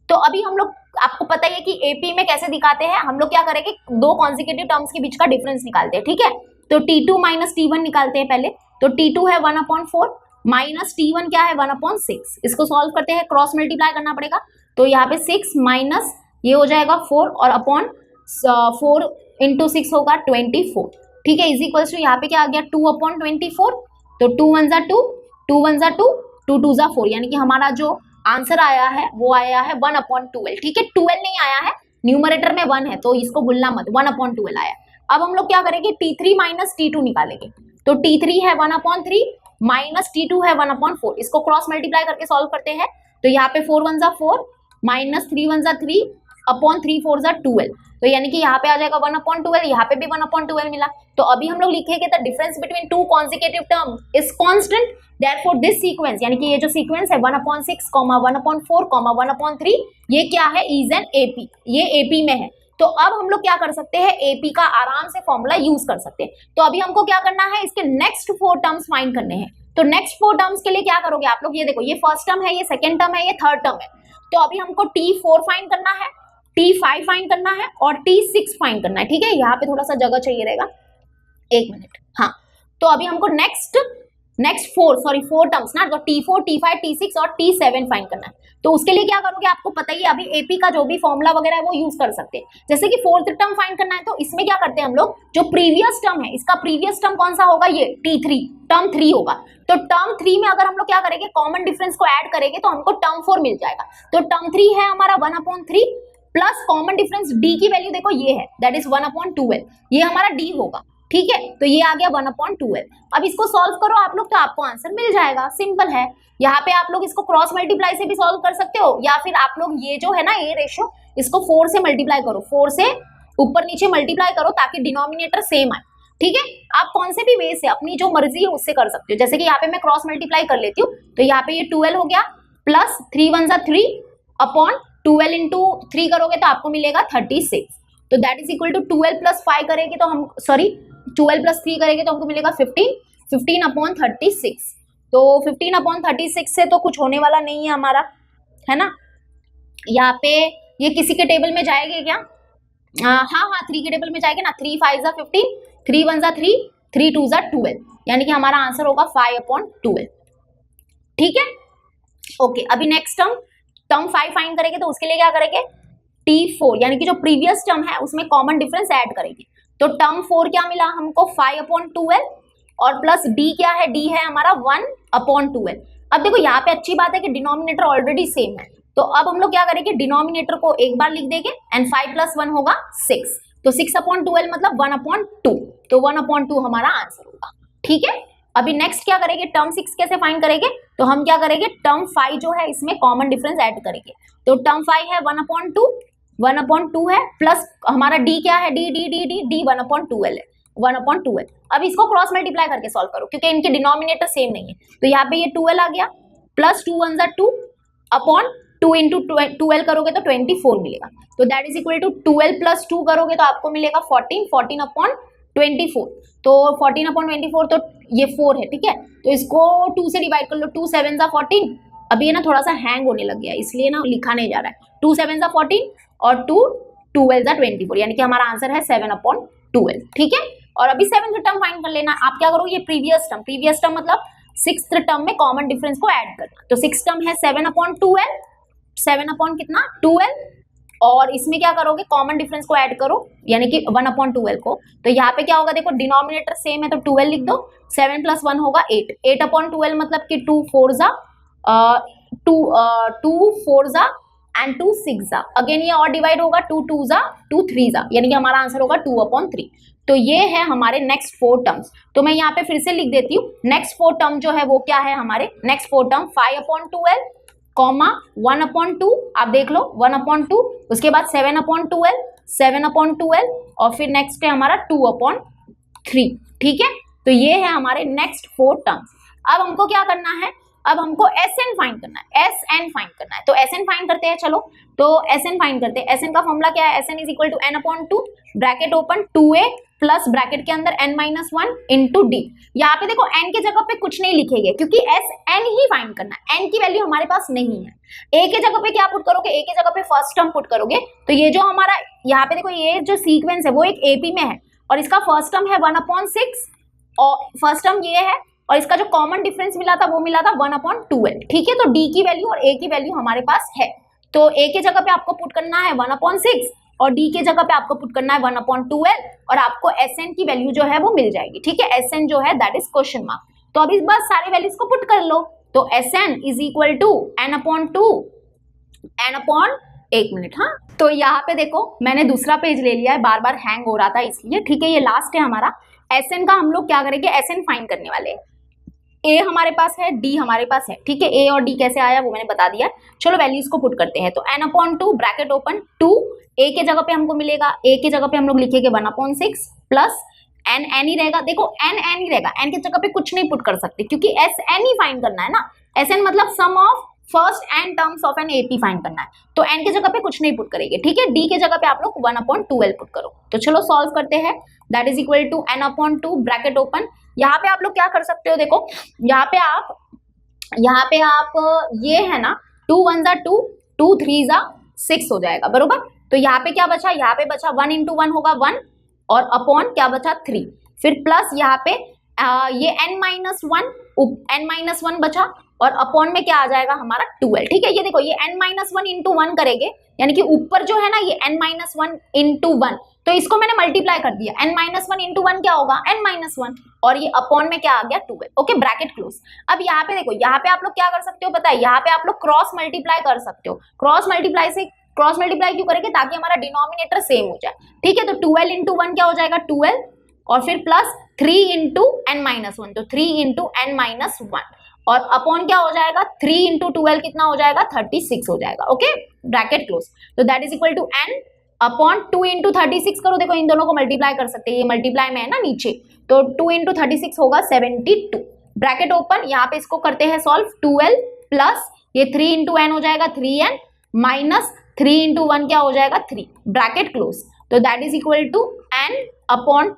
Speaker 1: तो अभी हम लोग, आपको पता ही है कि एपी में कैसे दिखाते हैं, हम लोग क्या करेंगे, 2 कॉन्जिक्यूटिव टर्म्स के बीच का डिफरेंस निकालते हैं, ठीक है। तो T2 माइनस T1 निकालते हैं पहले। तो T2 है 1/4 माइनस T1 क्या है 1/6। इसको सॉल्व करते हैं, क्रॉस मल्टीप्लाई करना पड़ेगा। तो यहाँ पे 6 माइनस ये हो जाएगा 4 और अपॉन 4 इंटू 6 होगा 24, ठीक है, इज इक्वल्स टू यहाँ पे क्या आ गया 2/24। तो 2 1 जा 2, 2 1 जा 2, 2 2 जा 4, यानी कि हमारा जो आंसर आया है वो आया है 1/12। ठीक है, 12 नहीं आया है, न्यूमरेटर में 1 है तो इसको भूलना मत, 1/12 आया। अब हम लोग क्या करेंगे, T3 माइनस T2 निकालेंगे। तो T3 है 1/3 माइनस T2 है 1/4, इसको क्रॉस मल्टीप्लाई करके सॉल्व करते हैं। तो यहाँ पे 4 1 जा 4 माइनस 3 1 जा 3 अपॉन 3 4 जा 12, तो यानी कि यहाँ पे आ जाएगा 1/12, यहाँ पे भी 1/12 मिला। तो अभी हम लोग लिखेंगे the difference between two consecutive term is constant, therefore this sequence, यानी कि ये जो सीक्वेंस है 1/6, 1/4, 1/3, ये क्या है, इज एन एपी, ये एपी में है। तो अब हम लोग क्या कर सकते हैं, एपी का आराम से फॉर्मूला यूज कर सकते हैं। तो अभी हमको क्या करना है, इसके नेक्स्ट 4 टर्म्स फाइंड करने हैं। तो नेक्स्ट 4 टर्म्स के लिए क्या करोगे आप लोग, ये देखो, ये फर्स्ट टर्म है, ये सेकंड टर्म है, ये थर्ड टर्म है। तो अभी हमको T4 फाइंड करना है, T5 फाइंड करना है और T6 फाइंड करना है। ठीक है, यहाँ पे थोड़ा सा जगह चाहिए रहेगा, 1 मिनट। हाँ, तो अभी हमको नेक्स्ट 4 टर्म्स ना, तो T4, T5, T6 और T7 फाइंड करना है। तो उसके लिए क्या करोगे, आपको पता ही है, अभी एपी का जो भी फॉर्मूला वगैरह है वो यूज कर सकते हैं। जैसे कि 4th टर्म फाइंड करना है, तो इसमें क्या करते हैं हम लोग, जो प्रीवियस टर्म है, इसका प्रीवियस टर्म कौन सा होगा, ये T3, टर्म 3 होगा। तो टर्म 3 में अगर हम लोग क्या करेंगे, कॉमन डिफरेंस को ऐड करेंगे तो हमको टर्म 4 मिल जाएगा। तो टर्म 3 है हमारा 1/3 प्लस कॉमन डिफरेंस डी की वैल्यू देखो ये है, दैट इज 1/12, ये हमारा डी होगा। ठीक है, तो ये आ गया 1/12। अब इसको सॉल्व करो आप लोग तो आपको आंसर मिल जाएगा, सिंपल है। यहाँ पे आप लोग इसको क्रॉस मल्टीप्लाई से भी सॉल्व कर सकते हो, या फिर आप लोग ये जो है ना, ये रेशियो, इसको 4 से मल्टीप्लाई करो, 4 से ऊपर नीचे मल्टीप्लाई करो ताकि डिनोमिनेटर सेम आए। ठीक है, आप कौन से भी वे से, अपनी जो मर्जी है उससे कर सकते हो। जैसे कि यहाँ पे मैं क्रॉस मल्टीप्लाई कर लेती हूँ, तो यहाँ पे ये 12 हो गया प्लस 3 1 जा 3 अपॉन 12 इंटू 3 करोगे तो आपको मिलेगा 36। तो that is equal to 12 plus 5 करेगी तो हम, सॉरी 12 प्लस 3 करेंगे तो हमको मिलेगा 15/36। तो 15/36 से तो कुछ होने वाला नहीं है हमारा, है ना। यहाँ पे ये किसी के टेबल में जाएगी क्या, हाँ 3 के टेबल में जाएगी ना। 3 5 जा 15, 3 1 जा 3, 3 2 जा 12, यानी कि हमारा आंसर होगा 5/12। ठीक है, ओके। अभी नेक्स्ट टर्म 5 फाइंड करेंगे, तो उसके लिए क्या करेंगे, T4 यानी कि जो प्रीवियस टर्म है उसमें कॉमन डिफरेंस ऐड करेंगे। तो टर्म 4 क्या मिला हमको, 5/12 और प्लस डी क्या है, डी है हमारा 1/12। अब देखो यहाँ पे अच्छी बात है कि डिनोमिनेटर ऑलरेडी सेम है, तो अब हम लोग क्या करेंगे, डिनोमिनेटर को एक बार लिख देंगे एंड 5 + 1 होगा 6, तो 6/12 मतलब 1/2, तो 1/2 हमारा आंसर होगा। ठीक है, अभी नेक्स्ट क्या करेंगे, टर्म 6 कैसे फाइंड करेंगे, तो हम क्या करेंगे, टर्म 5 जो है इसमें कॉमन डिफरेंस ऐड करेंगे। तो टर्म 5 है 1/2 है प्लस हमारा डी क्या है, डी 1/12 है, 1/12। अब इसको क्रॉस मल्टीप्लाई करके सॉल्व करो क्योंकि इनके डिनोमिनेटर सेम नहीं है। तो यहाँ पे ये 12 आ गया प्लस 2 1 जा 2 अपॉन 2 इंटू 12 करोगे तो 24 मिलेगा। तो that is equal to 12 plus 2 करोगे तो आपको मिलेगा 14/24। तो 14/24 तो ये 4 है। ठीक है, तो इसको 2 से डिवाइड कर लो, 2 7 जा 14। अभी ये ना थोड़ा सा हैंग होने लग गया इसलिए ना लिखा नहीं जा रहा है। 2 7 जा 14 और 2 12 जा 24, यानी कि हमारा आंसर है 7/12। ठीक है, और अभी 7th टर्म फाइंड कर लेना। आप क्या करोगे, ये प्रीवियस टर्म मतलब 6th टर्म में कॉमन डिफरेंस को ऐड करना। तो 6th टर्म है 7/12, 7/12 और इसमें क्या करोगे, कॉमन डिफरेंस को ऐड करो यानी कि 1/12 को। तो यहाँ पे क्या होगा, देखो डिनोमिनेटर सेम है तो 12 लिख दो, 7 + 1 होगा 8, 8/12 मतलब कि 2 4 जा 2 4 जा एंड 2 6 जा, अगेन ये और डिवाइड होगा 2 2 जा 2 3 जा, यानी कि हमारा आंसर होगा 2/3। तो ये है हमारे नेक्स्ट 4 टर्म्स। तो मैं यहाँ पे फिर से लिख देती हूँ, नेक्स्ट 4 टर्म जो है वो क्या है, हमारे नेक्स्ट 4 टर्म 5/12 कॉमा 1/2, आप देख लो 1/2, उसके बाद 7/12 7/12 और फिर नेक्स्ट है हमारा 2/3। ठीक है, तो ये है हमारे नेक्स्ट 4 टर्म्स। अब हमको क्या करना है, अब हमको SN फाइंड करना है, SN फाइंड करना है। तो SN फाइंड करते हैं, चलो तो SN फाइंड करते हैं। SN का फॉर्मूला क्या है, SN is equal to n/2 bracket open 2a plus bracket के अंदर n-1 इंटू डी। यहाँ पे देखो n के जगह पे कुछ नहीं लिखेंगे क्योंकि SN ही फाइंड करना है, n की वैल्यू हमारे पास नहीं है। a के जगह पे क्या पुट करोगे, a के जगह पे फर्स्ट टर्म पुट करोगे। तो ये जो हमारा यहाँ पे देखो ये जो सीक्वेंस है वो एक AP में है और इसका फर्स्ट टर्म है 1/6 और फर्स्ट टर्म ये है और इसका जो कॉमन डिफरेंस मिला था वो मिला था 1/12। ठीक है, तो डी की वैल्यू और ए की वैल्यू हमारे पास है। तो ए के जगह पे आपको पुट करना है 1/6 और डी के जगह पे आपको पुट करना है 1/12 और आपको SN की वैल्यू जो है वो मिल जाएगी। ठीक है, SN जो है दैट इज क्वेश्चन मार्क। तो अभी बस सारे वैल्यूज को पुट कर लो। तो Sn is equal to n upon 2 n upon 1 minute. हाँ, तो यहाँ पे देखो मैंने दूसरा पेज ले लिया है, बार बार हैंग हो रहा था इसलिए, ठीक है। ये लास्ट है हमारा। Sn का हम लोग क्या करेंगे, Sn फाइंड करने वाले हैं। ए हमारे पास है, डी हमारे पास है, ठीक है। ए और डी कैसे आया वो मैंने बता दिया। चलो वैल्यूज को पुट करते हैं। तो n अपॉन 2 ब्रैकेट ओपन 2, ए के जगह पे हमको मिलेगा, ए के जगह पे हम लोग लिखेंगे 1 अपॉन 6 प्लस n ही रहेगा। देखो n ही रहेगा, n की जगह पे कुछ नहीं पुट कर सकते क्योंकि Sn ही फाइंड करना है ना। Sn मतलब sum of first n terms of an AP find करना है, तो n के जगह पे कुछ नहीं पुट करेंगे, ठीक है। d के जगह पे आप लोग 1 अपॉन 12 पुट करो। तो चलो सॉल्व करते हैं। That is equal to n upon 2 bracket open. यहाँ पे आप लोग क्या कर सकते हो, देखो यहाँ पे आप ये है ना 2 1 जा 2, 2 3 जा 6 हो जाएगा, बरोबर। तो यहाँ पे क्या बचा, यहाँ पे बचा 1 इंटू 1 होगा 1 और अपॉन क्या बचा 3, फिर प्लस यहाँ पे ये n-1 बचा और अपॉन में क्या आ जाएगा हमारा 12, ठीक है। ये देखो ये n-1 इंटू 1 करेंगे, यानी कि ऊपर जो है ना ये n-1 इंटू 1, तो इसको मैंने मल्टीप्लाई कर दिया। n-1 इंटू 1 क्या होगा n-1 और ये अपॉन में क्या आ गया 12, ओके ब्रैकेट क्लोज। अब यहाँ पे देखो, यहाँ पे आप लोग क्या कर सकते हो पता है, यहाँ पे आप लोग क्रॉस मल्टीप्लाई कर सकते हो। क्रॉस मल्टीप्लाई क्यों करेंगे, ताकि हमारा डिनोमिनेटर सेम हो जाए, ठीक है। तो 12 इंटू 1 क्या हो जाएगा 12 और फिर प्लस 3 इंटू n-1, तो 3 इंटू n-1 और अपॉन क्या हो जाएगा 3 इंटू 12 कितना हो जाएगा 36 हो जाएगा, ओके ब्रैकेट क्लोज। तो that is equal to n upon 2 into 36 करो, देखो इन दोनों को मल्टीप्लाई कर सकते हैं, ये मल्टीप्लाई में है ना नीचे, तो 2 इंटू 36 होगा 72 ब्रैकेट ओपन। यहाँ पे इसको करते हैं सॉल्व, 12 प्लस ये 3 इंटू n हो जाएगा 3n माइनस 3 इंटू 1 क्या हो जाएगा 3 ब्रैकेट क्लोज। तो that is equal to n upon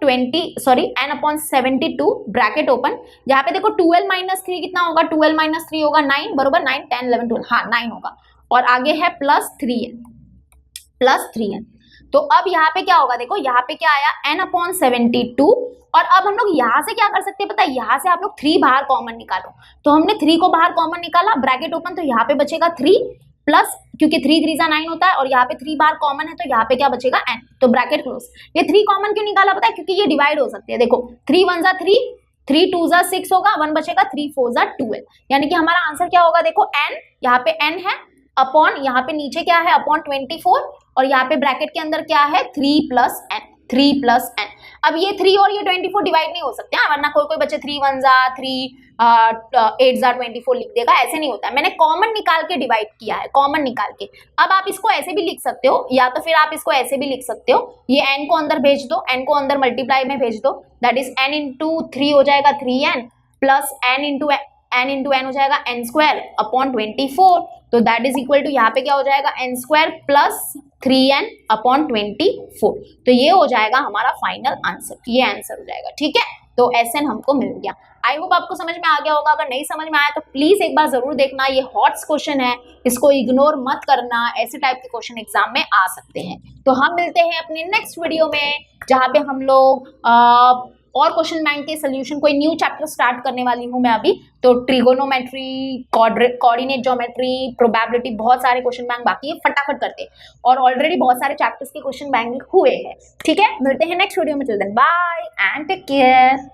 Speaker 1: 72 bracket open. यहाँ पे देखो 12 माइनस 3 कितना होगा, 12 माइनस 3 होगा 9, बरोबर 9 10 11 12, हाँ 9 होगा और आगे है प्लस 3n। तो अब यहाँ पे क्या होगा, देखो यहाँ पे क्या आया n अपॉन 72 और अब हम लोग यहाँ से क्या कर सकते हैं पता है, यहाँ से आप लोग 3 बाहर कॉमन निकालो। तो हमने 3 को बाहर कॉमन निकाला ब्रैकेट ओपन, तो यहाँ पे बचेगा 3 प्लस, क्योंकि 3 3 जा 9 होता है और यहाँ पे 3 बार कॉमन है तो यहाँ पे क्या बचेगा n, तो ब्रैकेट क्लोज। ये 3 कॉमन क्यों निकाला पता है, क्योंकि ये डिवाइड हो सकते हैं। देखो 3 1 जा 3, 3 2 जा 6 होगा, 1 बचेगा, 3 4 जा 12, यानी कि हमारा आंसर क्या होगा, देखो n, यहाँ पे n है अपॉन, यहाँ पे नीचे क्या है अपॉन 24 और यहाँ पे ब्रैकेट के अंदर क्या है 3 प्लस n। अब ये 3 और ये 24 डिवाइड नहीं हो सकते हैं, वरना कोई बच्चे 3 1 जा 3 8 जा 24 लिख देगा, ऐसे नहीं होता है। मैंने कॉमन निकाल के डिवाइड किया है, कॉमन निकाल के। अब आप इसको ऐसे भी लिख सकते हो या तो फिर आप इसको ऐसे भी लिख सकते हो, ये n को अंदर भेज दो, n को अंदर मल्टीप्लाई में भेज दो, दैट इज n इंटू 3 हो जाएगा 3n plus n into n हो जाएगा n स्क्वायर अपॉन 24, तो दैट इज इक्वल टू यहाँ पे क्या हो जाएगा n square plus 3n upon 24। तो ये हो जाएगा हमारा फाइनल आंसर, ये आंसर हो जाएगा, ठीक है। तो Sn हमको मिल गया। आई होप आपको समझ में आ गया होगा। अगर नहीं समझ में आया तो प्लीज एक बार जरूर देखना, ये हॉट्स क्वेश्चन है, इसको इग्नोर मत करना, ऐसे टाइप के क्वेश्चन एग्जाम में आ सकते हैं। तो हम मिलते हैं अपने नेक्स्ट वीडियो में, जहाँ पे हम लोग और क्वेश्चन बैंक के सोल्यूशन, कोई न्यू चैप्टर स्टार्ट करने वाली हूँ मैं अभी। तो ट्रिगोनोमेट्री, कोऑर्डिनेट ज्योमेट्री, प्रोबेबिलिटी, बहुत सारे क्वेश्चन बैंक बाकी है, फटाफट करते हैं और ऑलरेडी बहुत सारे चैप्टर्स के क्वेश्चन बैंक हुए हैं, ठीक है। मिलते हैं नेक्स्ट वीडियो में, till then bye and take care.